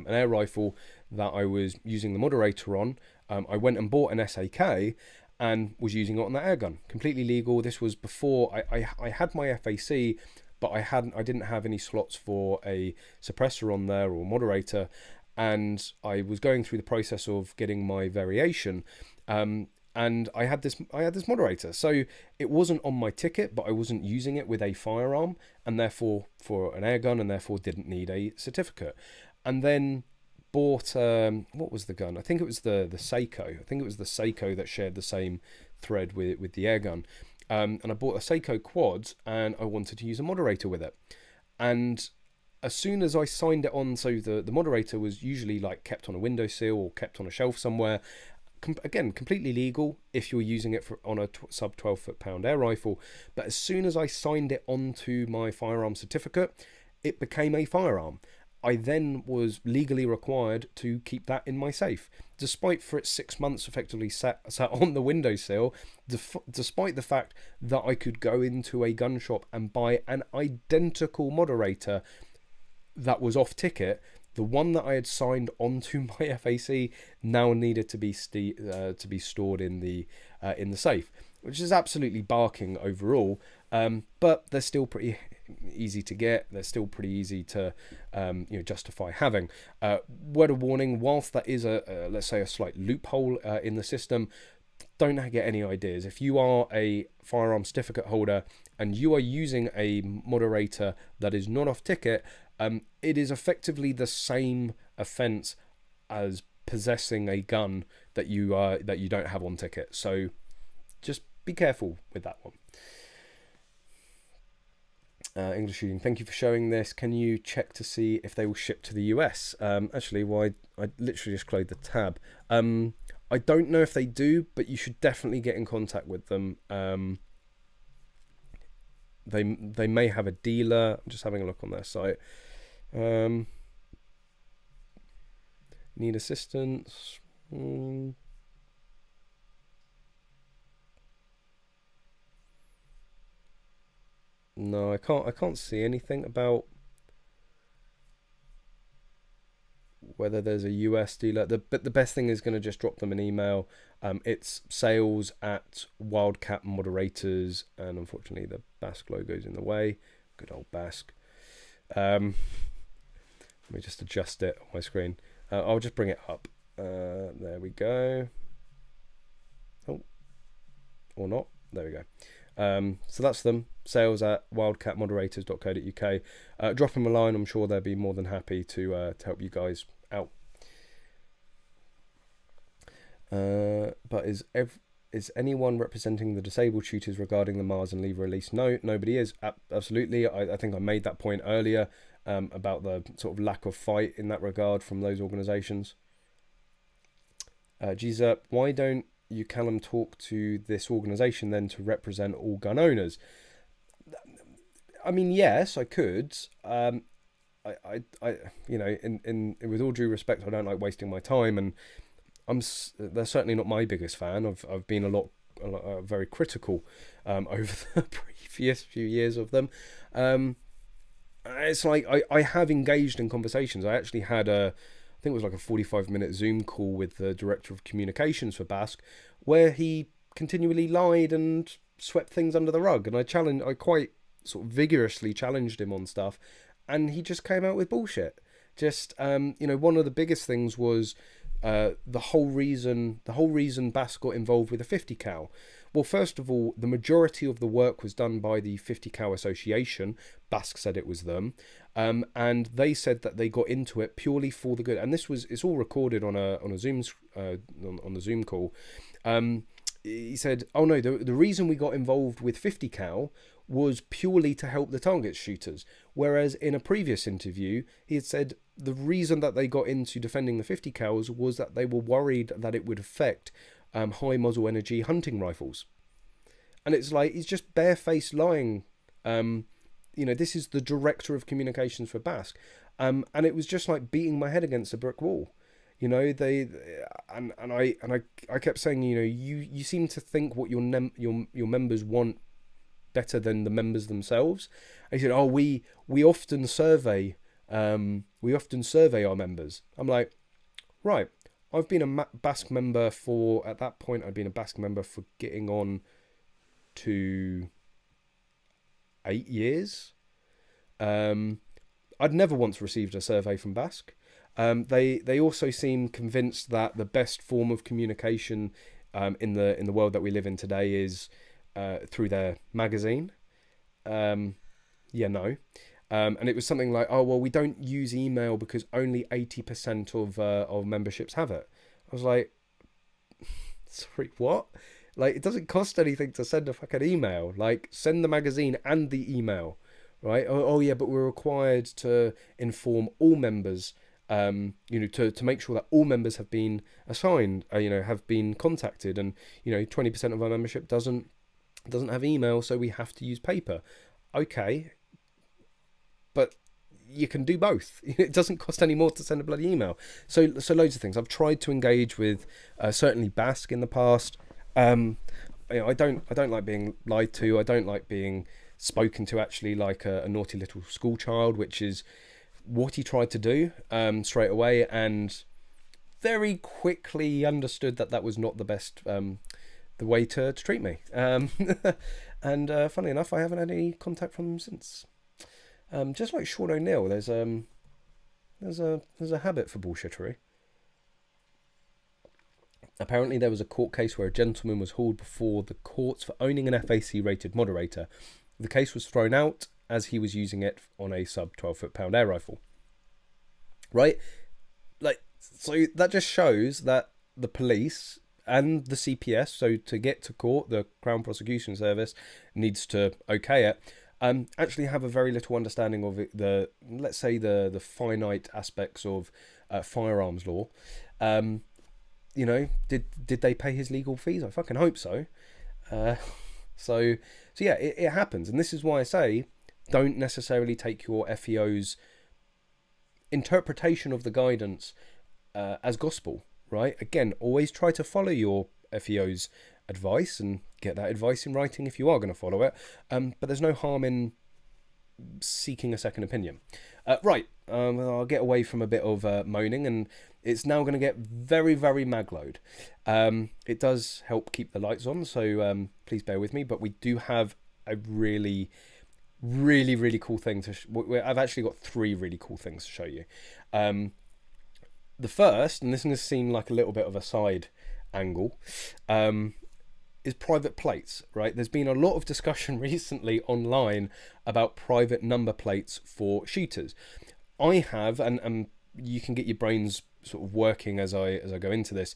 air rifle that I was using the moderator on. I went and bought an SAK and was using it on that air gun. Completely legal. This was before I had my FAC, but I didn't have any slots for a suppressor on there or moderator, and I was going through the process of getting my variation. And I had this moderator, so it wasn't on my ticket, but I wasn't using it with a firearm, and therefore for an air gun, and therefore didn't need a certificate. And then bought what was the gun? I think it was the Seiko. I think it was the Seiko that shared the same thread with the air gun. And I bought a Seiko quad, and I wanted to use a moderator with it. And as soon as I signed it on, so the moderator was usually like kept on a windowsill or kept on a shelf somewhere. Again, completely legal if you're using it on a sub 12 foot-pound air rifle. But as soon as I signed it onto my firearm certificate, it became a firearm. I then was legally required to keep that in my safe, despite for its 6 months effectively sat on the windowsill, despite the fact that I could go into a gun shop and buy an identical moderator that was off ticket. The one that I had signed onto my FAC now needed to be stored in the safe, which is absolutely barking overall. But they're still pretty easy to get. They're still pretty easy to justify having. Word of warning: whilst that is let's say a slight loophole in the system, don't get any ideas. If you are a firearm certificate holder and you are using a moderator that is not off ticket, it is effectively the same offence as possessing a gun that you don't have on ticket. So just be careful with that one. English Shooting, thank you for showing this. Can you check to see if they will ship to the US? Actually, I literally just closed the tab. I don't know if they do, but you should definitely get in contact with them. They may have a dealer. I'm just having a look on their site. Need assistance? No, I can't see anything about whether there's a US dealer. But the best thing is going to just drop them an email. It's sales@Wildcat Moderators, and unfortunately the Basque logo's in the way. Good old Basque. Let me just adjust it on my screen. I'll just bring it up. There we go. Oh, or not. There we go. So that's them. sales@wildcatmoderators.co.uk. Drop them a line. I'm sure they'll be more than happy to help you guys out. But is anyone representing the disabled shooters regarding the Mars and Lever release? No, nobody is. Absolutely. I think I made that point earlier about the sort of lack of fight in that regard from those organisations. Gzerp, why don't you, Callum, talk to this organisation then to represent all gun owners? I mean, yes, I could. I with all due respect, I don't like wasting my time, and they're certainly not my biggest fan. I've been very critical over the previous few years of them. It's like I have engaged in conversations. I actually had I think it was like a 45-minute Zoom call with the director of communications for Basque, where he continually lied and swept things under the rug, and I quite sort of vigorously challenged him on stuff, and he just came out with bullshit. Just one of the biggest things was the whole reason Basque got involved with a 50 cal. Well, first of all, the majority of the work was done by the 50 cal association. Basque said it was them, and they said that they got into it purely for the good. And it's all recorded on a Zoom on the Zoom call. He said, "Oh no, the reason we got involved with 50 cal was purely to help the target shooters." Whereas in a previous interview, he had said the reason that they got into defending the 50 cals was that they were worried that it would affect high muzzle energy hunting rifles. And it's like, he's just barefaced lying. This is the director of communications for Basque. And it was just like beating my head against a brick wall. I kept saying, you seem to think what your members want better than the members themselves. And he said, "Oh, we often survey our members." I'm like, right. I've been a Basque member at that point, I'd been a Basque member for getting on to 8 years. I'd never once received a survey from Basque. They also seem convinced that the best form of communication in the world that we live in today is through their magazine. No. And it was something like, "Oh, well, we don't use email because only 80% of memberships have it." I was like, sorry, what? Like, it doesn't cost anything to send a fucking email. Like, send the magazine and the email, right? Oh yeah, but we're required to inform all members, to make sure that all members have been assigned, have been contacted, and 20% of our membership doesn't have email, so we have to use paper. Okay. But you can do both. It doesn't cost any more to send a bloody email. So loads of things. I've tried to engage with certainly Basque in the past. I don't like being lied to. I don't like being spoken to actually like a naughty little school child, which is what he tried to do straight away, and very quickly understood that was not the best the way to treat me. And funny enough, I haven't had any contact from him since. Just like Sean O'Neill, there's a habit for bullshittery. Apparently, there was a court case where a gentleman was hauled before the courts for owning an FAC-rated moderator. The case was thrown out as he was using it on a sub 12 foot-pound air rifle. Right? So that just shows that the police and the CPS, so to get to court, the Crown Prosecution Service needs to okay it. Actually have a very little understanding of it, the finite aspects of firearms law. Did they pay his legal fees? I fucking hope so. So yeah, it happens, and this is why I say don't necessarily take your FEO's interpretation of the guidance as gospel. Right? Again, always try to follow your FEO's advice and get that advice in writing if you are going to follow it, but there's no harm in seeking a second opinion. Right, I'll get away from a bit of moaning, and it's now going to get very, very Magload. It does help keep the lights on, so please bear with me, but we do have a really, really, really cool thing I've actually got 3 really cool things to show you. The first, and this is going to seem like a little bit of a side angle, is private plates, right? There's been a lot of discussion recently online about private number plates for shooters. I have, and you can get your brains sort of working as I go into this,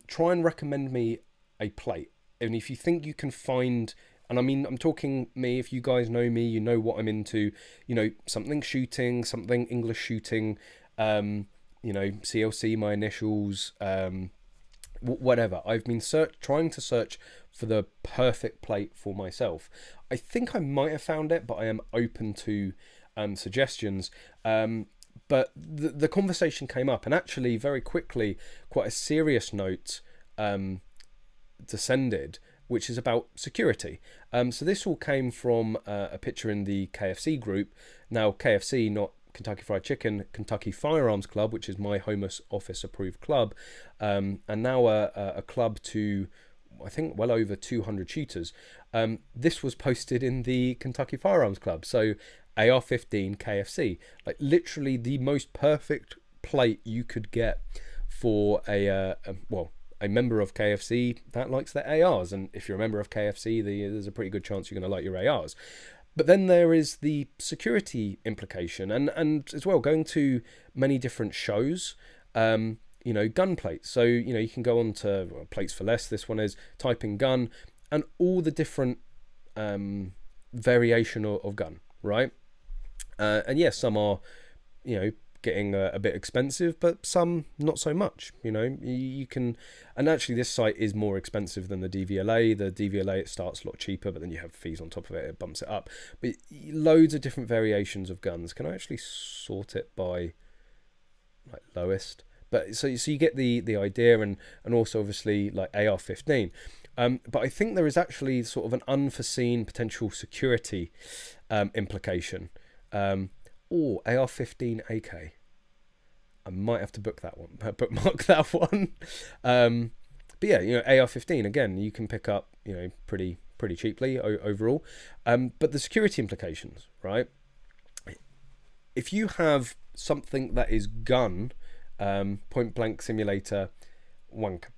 try and recommend me a plate. And if you think you can find, and I mean, I'm talking me, if you guys know me, you know what I'm into, something shooting, something English shooting, CLC, my initials, whatever. I've been trying to search for the perfect plate for myself. I think I might have found it, but I am open to suggestions. But the conversation came up, and actually very quickly, quite a serious note descended, which is about security. So this all came from a picture in the KFC group. Now, KFC, not Kentucky Fried Chicken, Kentucky Firearms Club, which is my Home Office approved club, and now a club to, I think, well over 200 shooters. This was posted in the Kentucky Firearms Club. So AR-15 KFC, like literally the most perfect plate you could get for a member of KFC that likes their ARs. And if you're a member of KFC, there's a pretty good chance you're going to like your ARs. But then there is the security implication, and as well, going to many different shows, gun plates. So, you can go on to Plates for Less, this one is, type in gun, and all the different variation of gun, right? And yes, some are, getting a bit expensive, but some not so much. You can, and actually this site is more expensive than the DVLA. The DVLA, it starts a lot cheaper, but then you have fees on top of it, it bumps it up. But loads of different variations of guns. Can I actually sort it by like lowest? But so you get the idea, and also obviously like AR-15. But I think there is actually sort of an unforeseen potential security implication. AR-15 AK. I might have to bookmark that one. But yeah, AR-15 again, you can pick up, pretty cheaply overall. But the security implications, right? If you have something that is gun, point blank simulator, wank.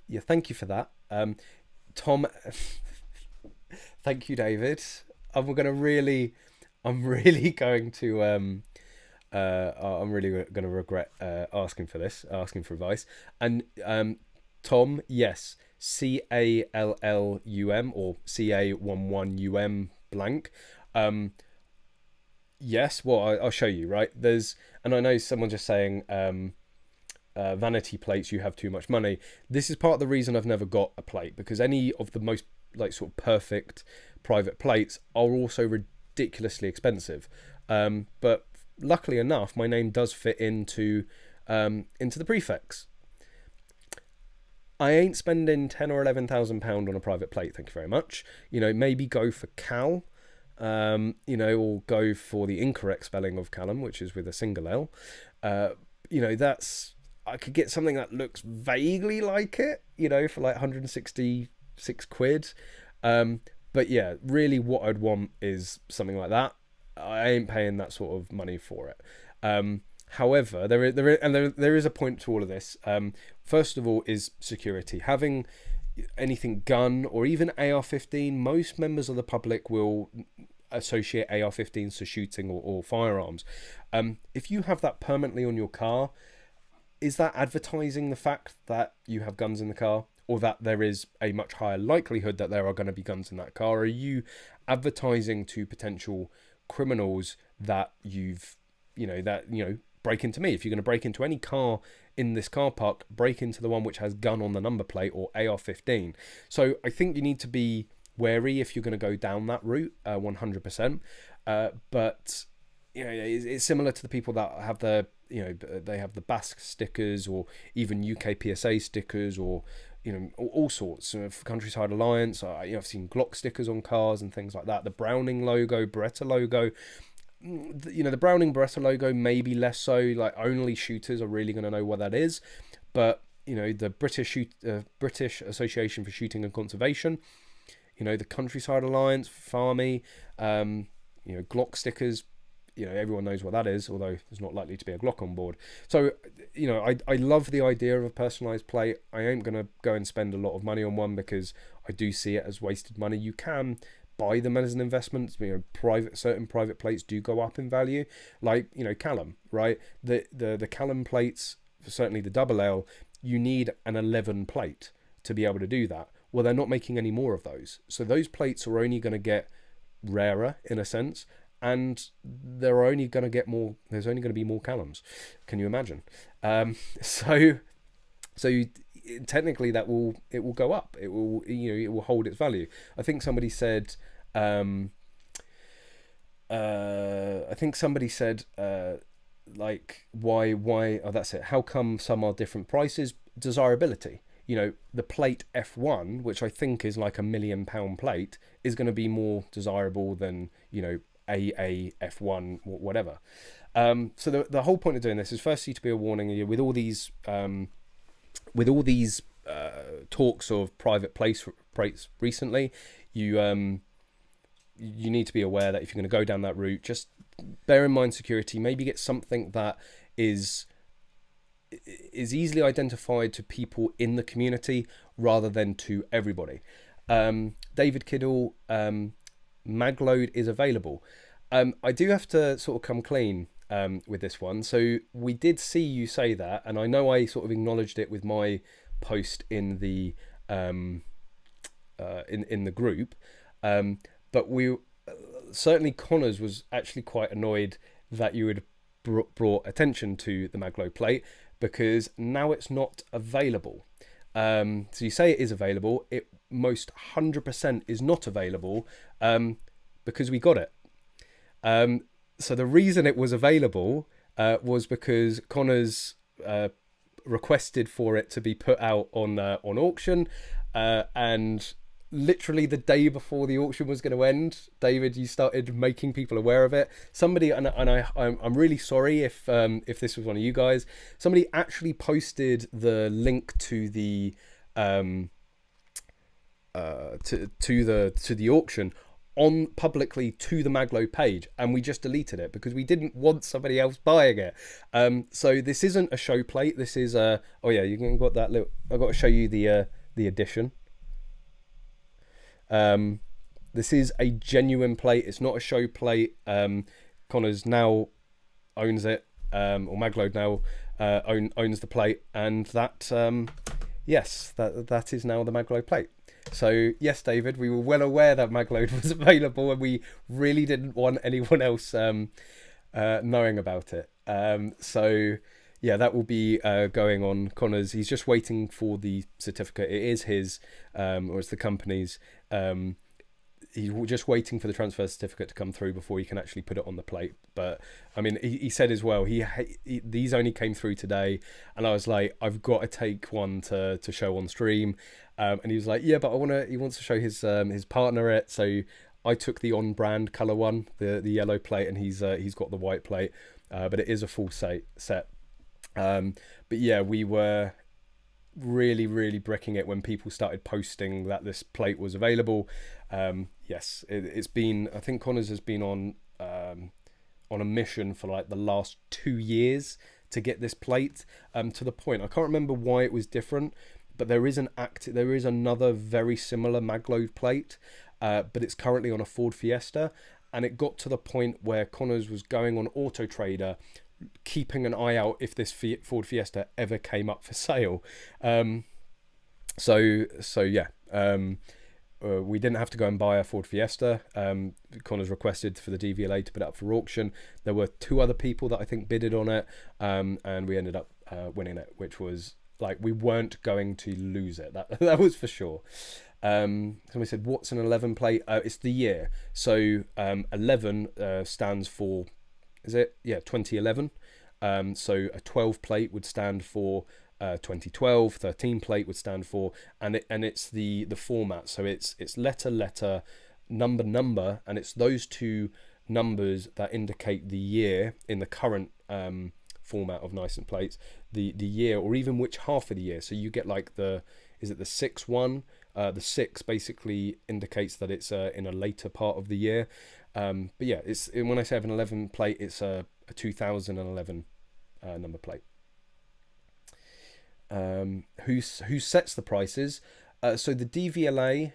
Yeah, thank you for that, Tom. Thank you, David. I'm really going to regret asking for advice. And Tom, yes, CALLUM or CA11UM blank. Yes, well, I'll show you, right? And I know someone just saying vanity plates, you have too much money. This is part of the reason I've never got a plate, because any of the most like sort of perfect private plates are also ridiculously expensive. But luckily enough, my name does fit into the prefix. I ain't spending £10,000 or £11,000 on a private plate, thank you very much. Maybe go for Cal, or go for the incorrect spelling of Callum, which is with a single L. I could get something that looks vaguely like it, for like 166 quid. But yeah, really what I'd want is something like that. I ain't paying that sort of money for it. However, there is a point to all of this. First of all is security. Having anything gun or even AR-15, most members of the public will associate AR-15s to shooting or firearms. If you have that permanently on your car, is that advertising the fact that you have guns in the car, or that there is a much higher likelihood that there are going to be guns in that car? Or are you advertising to potential criminals that break into me? If you're going to break into any car in this car park, break into the one which has gun on the number plate or AR-15. So I think you need to be wary if you're going to go down that route, 100%. But it's similar to the people that have they have the Basque stickers, or even UK PSA stickers, or all sorts of Countryside Alliance. I've seen Glock stickers on cars and things like that. The Browning logo, Beretta logo. The Browning Beretta logo maybe less so. Like only shooters are really going to know what that is. But the British Association for Shooting and Conservation. The Countryside Alliance, Farmy. Glock stickers. Everyone knows what that is, although there's not likely to be a Glock on board. So, I love the idea of a personalised plate. I ain't going to go and spend a lot of money on one, because I do see it as wasted money. You can buy them as an investment. Certain private plates do go up in value, like Callum, right? The Callum plates, certainly the double L, you need an 11 plate to be able to do that. Well, they're not making any more of those, so those plates are only going to get rarer in a sense. And they're only going to get more. There's only going to be more Callums. Can you imagine? So technically, it will go up. It will it will hold its value. I think somebody said. like why oh, that's it, how come some are different prices? Desirability. You know, the plate F1, which I think is like £1 million plate, is going to be more desirable than, you know, AA F1 whatever. So the whole point of doing this is firstly to be a warning with all these talks of private plates recently. You need to be aware that if you're going to go down that route, just bear in mind security. Maybe get something that is easily identified to people in the community rather than to everybody. David Kiddle, Magload is available. I do have to sort of come clean with this one. So we did see you say that, and I know I sort of acknowledged it with my post in the in the group, but we certainly Connors was actually quite annoyed that you had brought attention to the Magload plate, because now it's not available. So you say it is available, it most 100% is not available, because we got it. So the reason it was available was because Connors requested for it to be put out on auction, and literally the day before the auction was going to end, David, you started making people aware of it. Somebody, and I'm really sorry if this was one of you guys, somebody actually posted the link to the to the auction on publicly to the Magload page, and we just deleted it because we didn't want somebody else buying it. So this isn't a show plate. This is oh yeah, you can got that little. I've got to show you the edition. This is a genuine plate. It's not a show plate. Connors now owns it, or Magload now owns the plate, and that yes, that is now the Magload plate. So yes, David, we were well aware that Magload was available, and we really didn't want anyone else knowing about it. So yeah, that will be going on Connors. He's just waiting for the certificate. It is his, or it's the company's. He's just waiting for the transfer certificate to come through before he can actually put it on the plate. But I mean, he said as well, these only came through today, and I was like, I've got to take one to show on stream. And he was like, yeah, but he wants to show his partner it. So I took the on-brand color one, the yellow plate, and he's got the white plate. But it is a full set. But yeah, we were really bricking it when people started posting that this plate was available. Yes, it's been, I think Connors has been on a mission for like the last 2 years to get this plate, to the point, I can't remember why it was different, but there is another very similar Magload plate, but it's currently on a Ford Fiesta, and it got to the point where Connors was going on Auto Trader, keeping an eye out if this Ford Fiesta ever came up for sale. So yeah, we didn't have to go and buy a Ford Fiesta. Connors requested for the DVLA to put it up for auction. There were 2 other people that I think bidded on it, and we ended up winning it, which was like, we weren't going to lose it. That was for sure. Somebody said, what's an 11 plate? It's the year. So 11 stands for, is it? Yeah, 2011. So a 12 plate would stand for 2012. 13 plate would stand for, and it's the format. So it's letter, number, and it's those 2 numbers that indicate the year in the current format of license plates, the year, or even which half of the year. So you get like is it the 6 one? The 6 basically indicates that it's in a later part of the year. But yeah, when I say have an 11 plate, it's a 2011 number plate. Who sets the prices? So the DVLA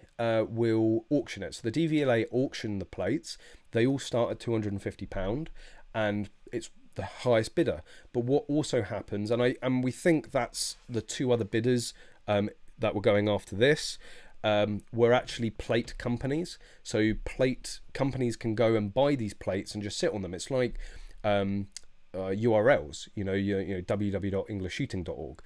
will auction it. So the DVLA auction the plates. They all start at £250, and it's the highest bidder. But what also happens, and we think that's the 2 other bidders that were going after this, were actually plate companies. So plate companies can go and buy these plates and just sit on them. It's like URLs, you know, www.EnglishShooting.org.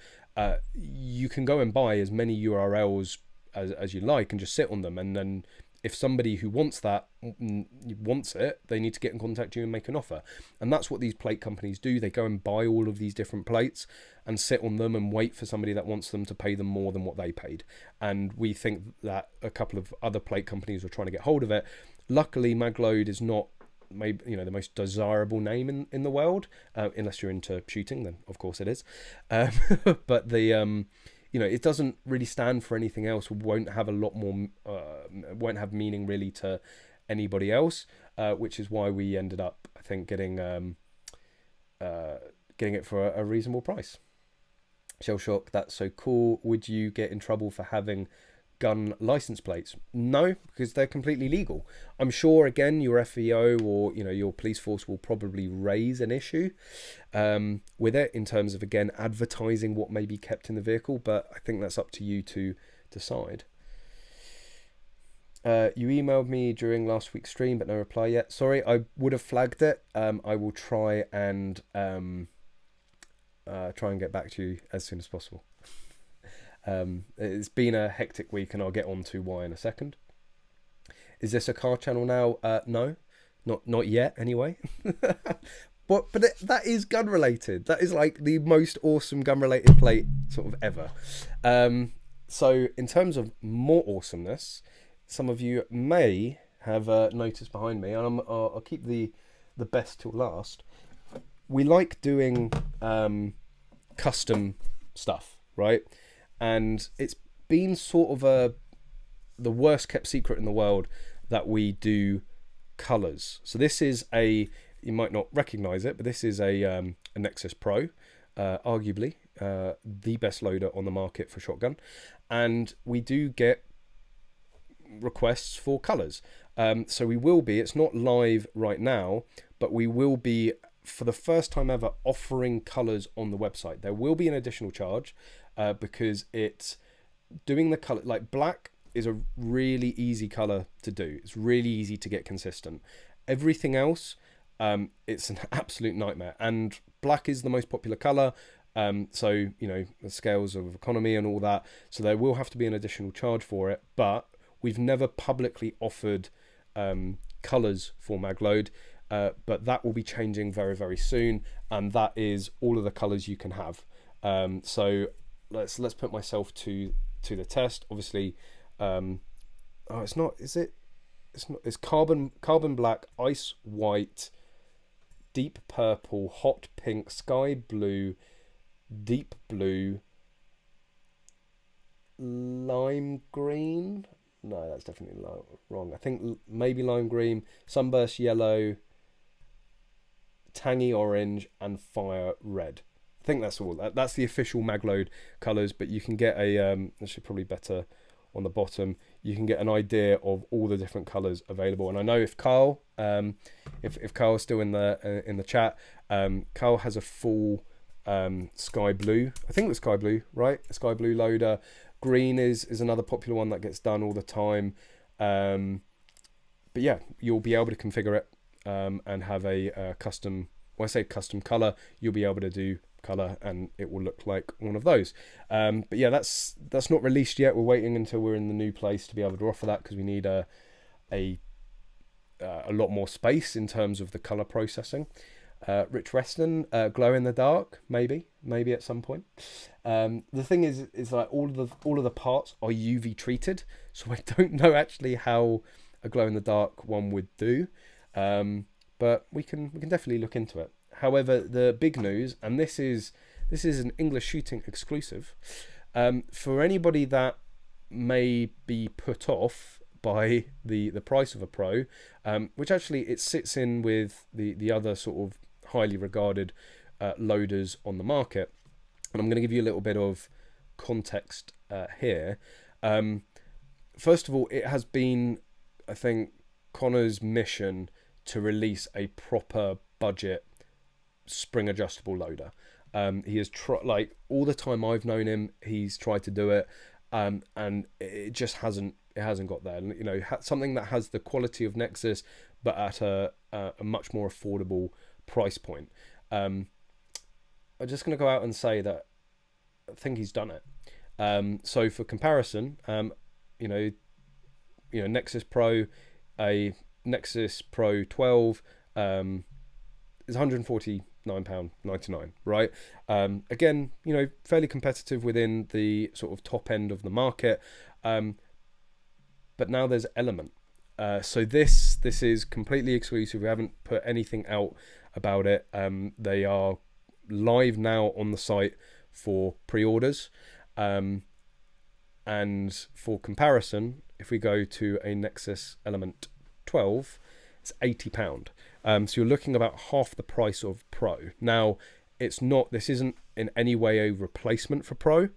You can go and buy as many URLs as you like and just sit on them, and then if somebody who wants that wants it, they need to get in contact with you and make an offer. And that's what these plate companies do. They go and buy all of these different plates and sit on them and wait for somebody that wants them to pay them more than what they paid. And we think that a couple of other plate companies were trying to get hold of it. Luckily, Magload is not maybe, you know, the most desirable name in the world, unless you're into shooting, then of course it is. But the you know, it doesn't really stand for anything else. Won't have a lot more. Won't have meaning really to anybody else, which is why we ended up, I think, getting it for a reasonable price. Shell shock. That's so cool. Would you get in trouble for having gun license plates? No, because they're completely legal. I'm sure again your FEO or, you know, your police force will probably raise an issue with it in terms of, again, advertising what may be kept in the vehicle, but I think that's up to you to decide. You emailed me during last week's stream but no reply yet. Sorry, I would have flagged it. I will try and get back to you as soon as possible. It's been a hectic week and I'll get on to why in a second. Is this a car channel now? No, not yet anyway. but that is gun related. That is like the most awesome gun related plate sort of ever. So in terms of more awesomeness, some of you may have noticed behind me, and I'll keep the best till last. We like doing custom stuff, right? And it's been sort of the worst kept secret in the world that we do colors. So this is you might not recognize it, but this is a Nexus Pro, arguably the best loader on the market for shotgun. And we do get requests for colors. So we will be, it's not live right now, but we will be, for the first time ever, offering colors on the website. There will be an additional charge because it's doing the color, like black is a really easy color to do. It's really easy to get consistent. Everything else, it's an absolute nightmare. And black is the most popular color. So, you know, the scales of economy and all that. So there will have to be an additional charge for it. But we've never publicly offered colors for Magload. But that will be changing very, very soon. And that is all of the colors you can have. So let's put myself to the test. Obviously, it's not, is it? It's carbon black, ice white, deep purple, hot pink, sky blue, deep blue, lime green. No, that's definitely wrong. I think maybe lime green, sunburst yellow, tangy orange, and fire red. I think that's all. That's the official Magload colours, but you can get actually probably better on the bottom. You can get an idea of all the different colours available. And I know if Carl, if Carl's still in the chat, Carl has a full sky blue. I think it's sky blue, right? A sky blue loader. Green is another popular one that gets done all the time. But yeah, you'll be able to configure it and have a custom. When I say custom color, you'll be able to do color and it will look like one of those. But yeah, that's not released yet. We're waiting until we're in the new place to be able to offer that, because we need a lot more space in terms of the color processing. Rich Weston, glow in the dark, maybe at some point. The thing is like all of the parts are UV treated, so I don't know actually how a glow in the dark one would do. But we can definitely look into it. However, the big news, and this is an English Shooting exclusive, for anybody that may be put off by the price of a Pro, which actually it sits in with the other sort of highly regarded loaders on the market. And I'm going to give you a little bit of context here. First of all, it has been, I think, Connor's mission to release a proper budget spring adjustable loader. He has tried, like, all the time I've known him, he's tried to do it, and it just hasn't got there. You know, something that has the quality of Nexus but at a much more affordable price point. I'm just going to go out and say that I think he's done it. So for comparison, you know, Nexus Pro, a Nexus Pro 12 is £149.99, right? Again, fairly competitive within the sort of top end of the market. But now there's Element. So this is completely exclusive. We haven't put anything out about it. They are live now on the site for pre-orders. And for comparison, if we go to a Nexus Element 12, it's £80. So you're looking about half the price of Pro. Now, this isn't in any way a replacement for Pro.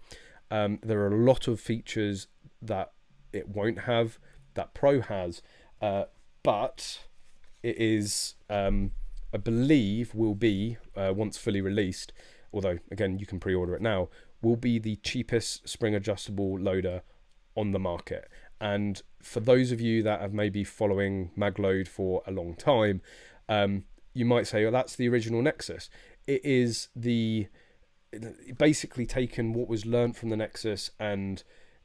There are a lot of features that it won't have that Pro has, but it is, I believe, will be, once fully released, although again you can pre-order it now, will be the cheapest spring adjustable loader on the market. And for those of you that have maybe following Magload for a long time, you might say, well, that's the original Nexus. It is basically taken what was learned from the Nexus and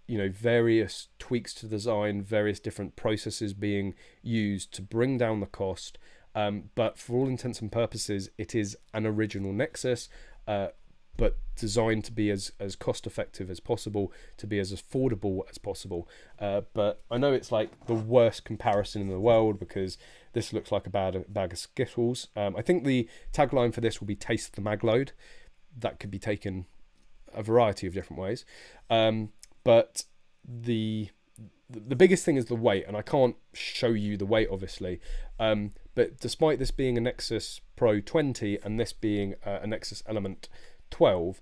various tweaks to design, various different processes being used to bring down the cost. But for all intents and purposes, it is an original Nexus, but designed to be as cost effective as possible, to be as affordable as possible. But I know it's like the worst comparison in the world because this looks like a bag of Skittles. I think the tagline for this will be "Taste the Magload." That could be taken a variety of different ways. But the biggest thing is the weight, and I can't show you the weight, obviously. But despite this being a Nexus Pro 20 and this being a Nexus Element 12,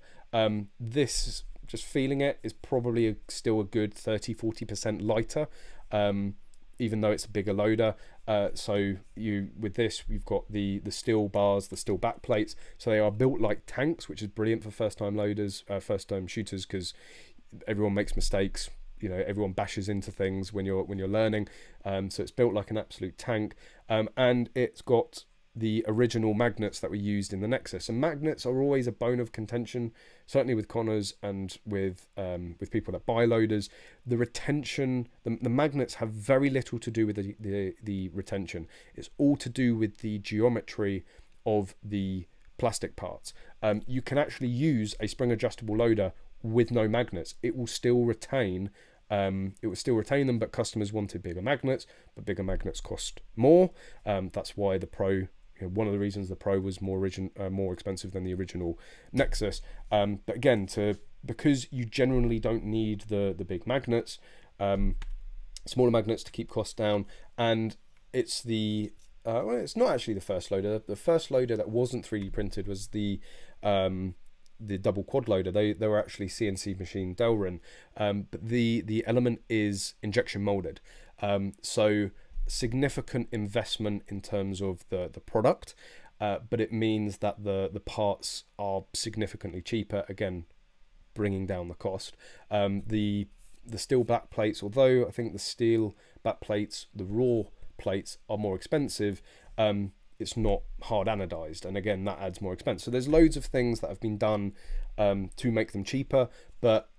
this, just feeling it, is probably still a good 30-40% lighter, even though it's a bigger loader. So with this, you've got the steel bars, the steel back plates, so they are built like tanks, which is brilliant for first-time loaders, first-time shooters, because everyone makes mistakes. Everyone bashes into things when you're learning. So it's built like an absolute tank, and it's got the original magnets that were used in the Nexus. And magnets are always a bone of contention, certainly with Connors and with people that buy loaders. The retention, the magnets have very little to do with the retention. It's all to do with the geometry of the plastic parts. You can actually use a spring adjustable loader with no magnets. It will still retain them, but customers wanted bigger magnets, but bigger magnets cost more. That's why the Pro, one of the reasons the Pro was more expensive than the original Nexus. But again, because you generally don't need the big magnets, smaller magnets to keep costs down. And it's it's not actually the first loader. The first loader that wasn't 3D printed was the double quad loader. They were actually CNC machine Delrin, but the Element is injection molded. So significant investment in terms of the product, but it means that the parts are significantly cheaper, again bringing down the cost. The steel back plates, although I think the steel back plates, the raw plates, are more expensive, it's not hard anodized, and again that adds more expense. So there's loads of things that have been done to make them cheaper, but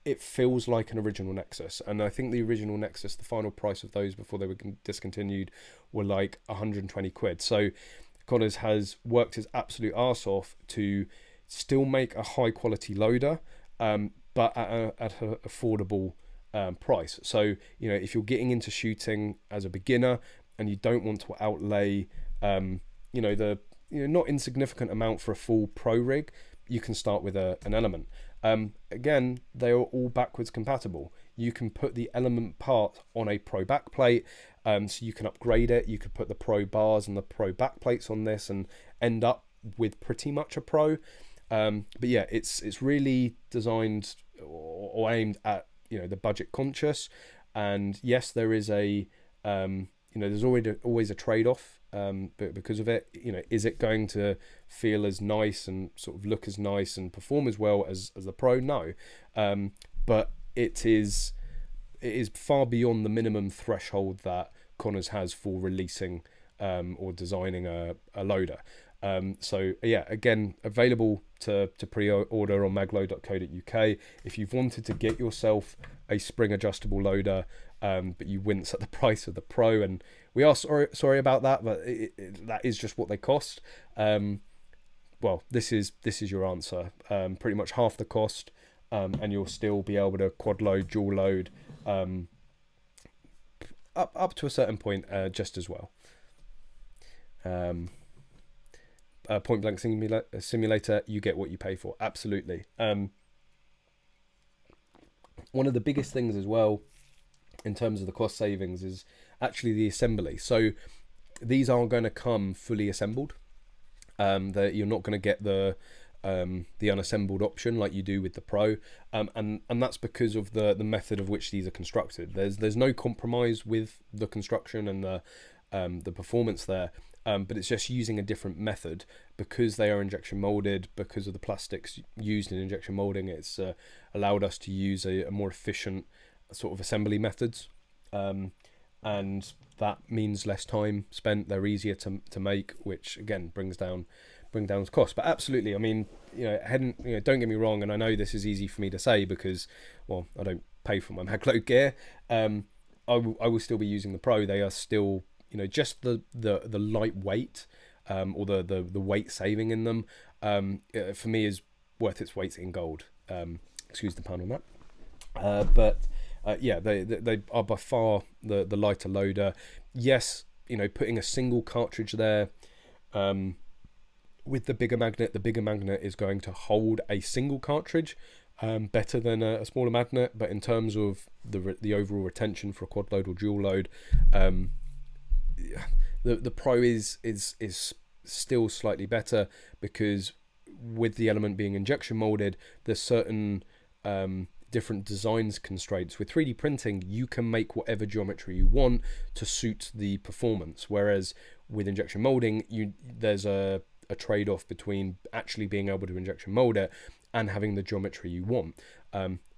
it feels like an original Nexus. And I think the original Nexus, the final price of those before they were discontinued, were like 120 quid. So Connors has worked his absolute arse off to still make a high quality loader, but at an affordable price. So if you're getting into shooting as a beginner and you don't want to outlay not insignificant amount for a full pro rig, you can start with an Element. Again, they are all backwards compatible. You can put the Element part on a Pro backplate, so you can upgrade it. You could put the Pro bars and the Pro backplates on this and end up with pretty much a Pro. But yeah, it's really designed or aimed at the budget conscious. And yes, there is there's always a trade-off. But because of it, is it going to feel as nice and sort of look as nice and perform as well as the Pro? No, but it is far beyond the minimum threshold that Connors has for releasing or designing a loader. So yeah, again, available to pre-order on magload.co.uk. If you've wanted to get yourself a spring adjustable loader, but you wince at the price of the Pro, and we are sorry about that, but that is just what they cost. Well, this is your answer. Pretty much half the cost, and you'll still be able to quad load, dual load, up to a certain point, just as well. Point blank simulator, you get what you pay for. Absolutely. One of the biggest things as well in terms of the cost savings is actually the assembly. So these aren't going to come fully assembled. That you're not going to get the unassembled option like you do with the Pro, and that's because of the method of which these are constructed. There's no compromise with the construction and the performance there, but it's just using a different method because they are injection molded. Because of the plastics used in injection molding, it's allowed us to use a more efficient sort of assembly methods, and that means less time spent. They're easier to make, which again brings down cost. But absolutely, I mean, don't get me wrong, and I know this is easy for me to say because, well, I don't pay for my Magload gear. I will still be using the Pro. They are still, just the lightweight, or the weight saving in them, for me is worth its weight in gold. Excuse the pun on that. But yeah, they are by far the lighter loader. Yes, putting a single cartridge there, with the bigger magnet is going to hold a single cartridge better than a smaller magnet. But in terms of the overall retention for a quad load or dual load, the Pro is still slightly better, because with the element being injection molded, there's certain different designs constraints. With 3D printing, you can make whatever geometry you want to suit the performance, whereas with injection molding, there's a trade-off between actually being able to injection mold it and having the geometry you want.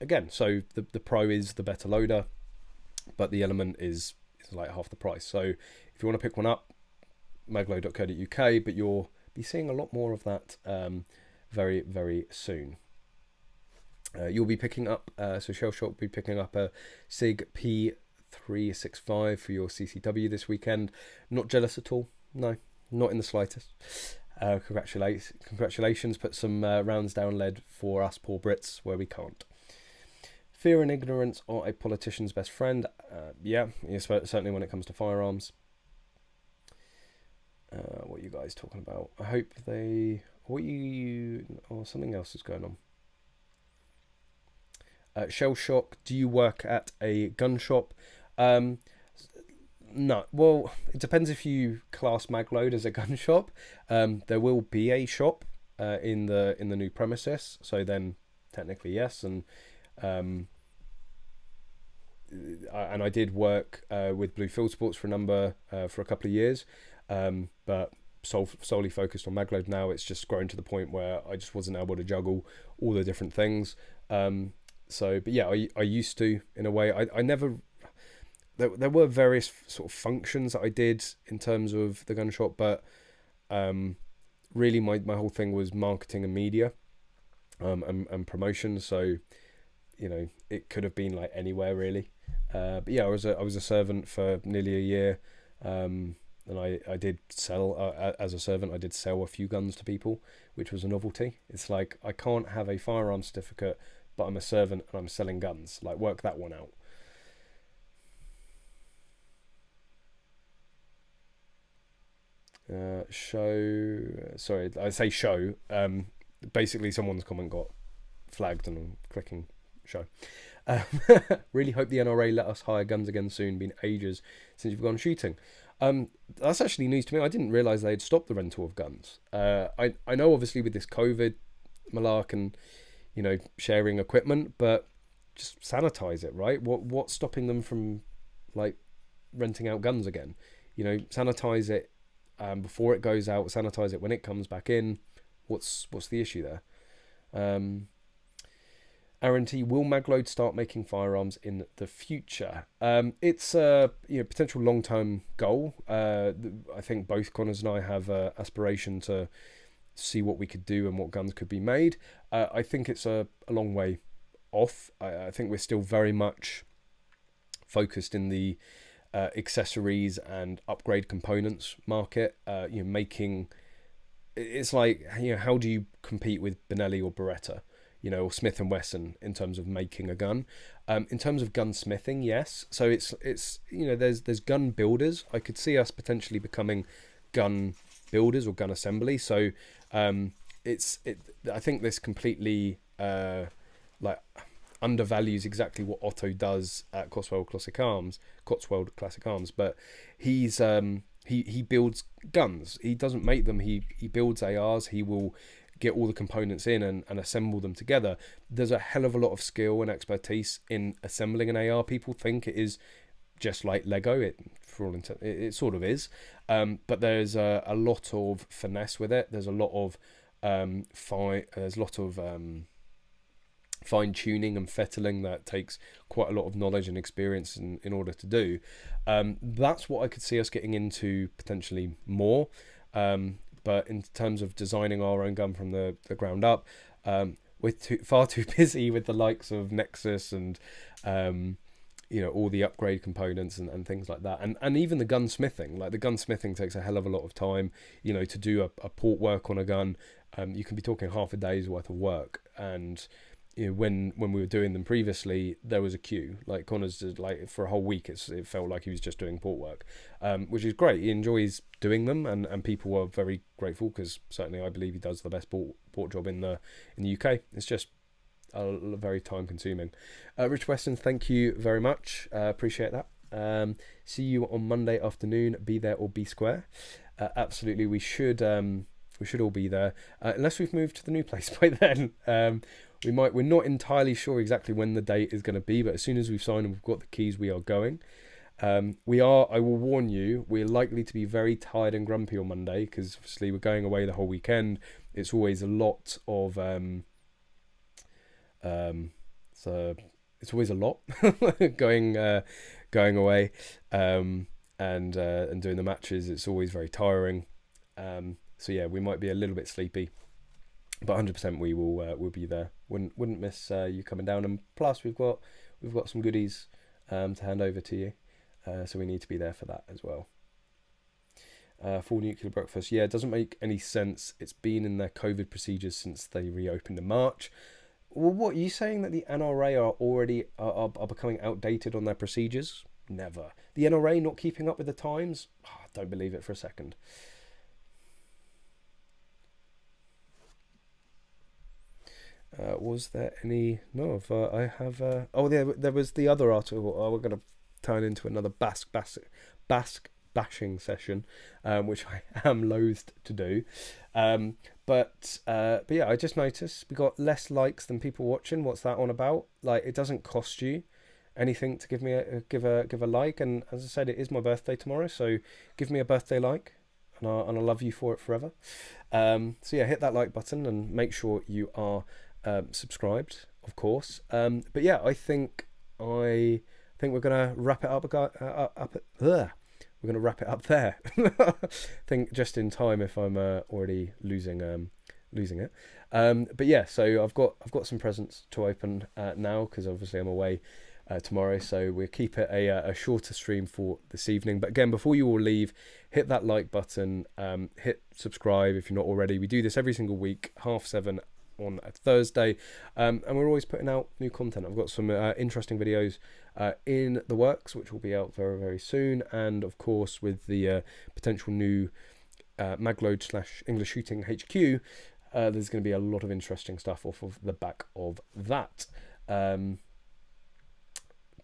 Again, so the Pro is the better loader, but the element is like half the price. So if you want to pick one up, magload.co.uk, but you'll be seeing a lot more of that very, very soon. You'll be picking up, so Shellshock will be picking up a SIG P365 for your CCW this weekend. Not jealous at all. No, not in the slightest. Congratulations. Put some rounds down lead for us poor Brits where we can't. Fear and ignorance are a politician's best friend. Yeah, certainly when it comes to firearms. What are you guys talking about? I hope they... or something else is going on. Shellshock, do you work at a gun shop? No. Well, it depends if you class Magload as a gun shop. There will be a shop in the new premises, so then technically yes. And I did work with Blue Field Sports for a couple of years, but solely focused on Magload now. It's just grown to the point where I just wasn't able to juggle all the different things. But yeah, I used to, in a way. I never... There were various sort of functions that I did in terms of the gun shop, but really my whole thing was marketing and media, and promotion. So, it could have been like anywhere really. But yeah, I was a servant for nearly a year, and I did sell as a servant. I did sell a few guns to people, which was a novelty. It's like, I can't have a firearms certificate, but I'm a servant and I'm selling guns. Like, work that one out. Sorry, I say show. Basically, someone's comment got flagged and I'm clicking show. Really hope the NRA let us hire guns again soon. Been ages since you've gone shooting. That's actually news to me. I didn't realise they'd stopped the rental of guns. I know obviously with this COVID malark and sharing equipment, but just sanitize it, right? What's stopping them from like renting out guns again? Sanitize it before it goes out. Sanitize it when it comes back in. What's the issue there? Aaron T, will Magload start making firearms in the future? It's a potential long-term goal. I think both Connors and I have aspiration to see what we could do and what guns could be made. I think it's a long way off. I think we're still very much focused in the accessories and upgrade components market. Making, it's like, how do you compete with Benelli or Beretta, or Smith and Wesson in terms of making a gun? In terms of gunsmithing, yes. So it's there's gun builders. I could see us potentially becoming gun builders or gun assembly. So I think this completely undervalues exactly what Otto does at Cotswold Classic Arms, but he builds guns. He doesn't make them. He builds ARs. He will get all the components in and assemble them together. There's a hell of a lot of skill and expertise in assembling an AR. People think it is just like Lego. It sort of is, but there's a lot of finesse with it. There's a lot of fine tuning and fettling that takes quite a lot of knowledge and experience in order to do. That's what I could see us getting into potentially more. But in terms of designing our own gun from the ground up, we're far too busy with the likes of Nexus and all the upgrade components and things like that, and even the gunsmithing. Like, the gunsmithing takes a hell of a lot of time. To do a port work on a gun, you can be talking half a day's worth of work. And when we were doing them previously, there was a queue. Like, Connor's did, like, for a whole week, it felt like he was just doing port work, which is great. He enjoys doing them, and people were very grateful, because certainly I believe he does the best port job in the UK. It's just very time consuming. Rich Weston, thank you very much. Appreciate that. See you on Monday afternoon. Be there or be square. Absolutely, we should all be there, unless we've moved to the new place by then. We're not entirely sure exactly when the date is going to be, but as soon as we've signed and we've got the keys, we are going. I will warn you, we're likely to be very tired and grumpy on Monday, because obviously we're going away the whole weekend. It's always a lot of it's always a lot going away, and doing the matches. It's always very tiring. So yeah, we might be a little bit sleepy, but 100% we'll be there. Wouldn't miss you coming down. And plus we've got some goodies to hand over to you, so we need to be there for that as well. Full nuclear breakfast. Yeah, it doesn't make any sense. It's been in their COVID procedures since they reopened in March. Well, what are you saying, that the NRA are already are becoming outdated on their procedures? Never. The NRA not keeping up with the times? Oh, don't believe it for a second. Was there any? No, I have. Oh, there was the other article. Oh, we're going to turn into another Basque bashing session, which I am loath to do. But yeah, I just noticed we got less likes than people watching. What's that on about? Like, it doesn't cost you anything to give me give a like. And as I said, it is my birthday tomorrow, so give me a birthday like, and I'll love you for it forever. So yeah, hit that like button and make sure you are subscribed, of course. But yeah, I think we're gonna wrap it up. We're gonna wrap it up there. I think just in time, if I'm already losing it. But yeah, so I've got some presents to open now, because obviously I'm away tomorrow, so we'll keep it a shorter stream for this evening. But again, before you all leave, hit that like button, hit subscribe if you're not already. We do this every single week, 7:30 on a Thursday, and we're always putting out new content. I've got some interesting videos in the works, which will be out very, very soon, and of course with the potential new Magload / English Shooting HQ, there's going to be a lot of interesting stuff off of the back of that.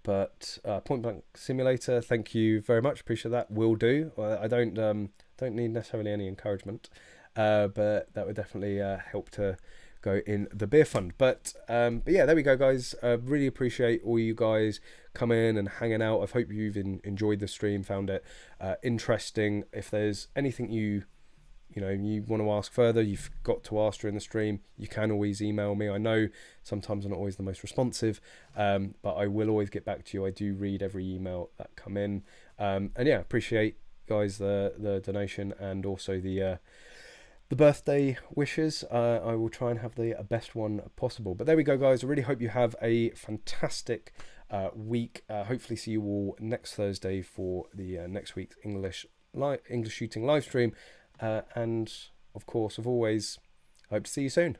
But Point Blank Simulator, thank you very much, appreciate that. Will do. I don't need necessarily any encouragement, but that would definitely help to go in the beer fund. But yeah, there we go, guys. Really appreciate all you guys coming in and hanging out. I hope you've enjoyed the stream, found it interesting. If there's anything you want to ask further, you've got to ask during the stream, you can always email me. I know sometimes I'm not always the most responsive, but I will always get back to you. I do read every email that come in, and yeah, appreciate, guys, the donation, and also the the birthday wishes. I will try and have the best one possible. But there we go, guys. I really hope you have a fantastic week. Hopefully see you all next Thursday for the next week's English shooting live stream. And of course, of always, I hope to see you soon.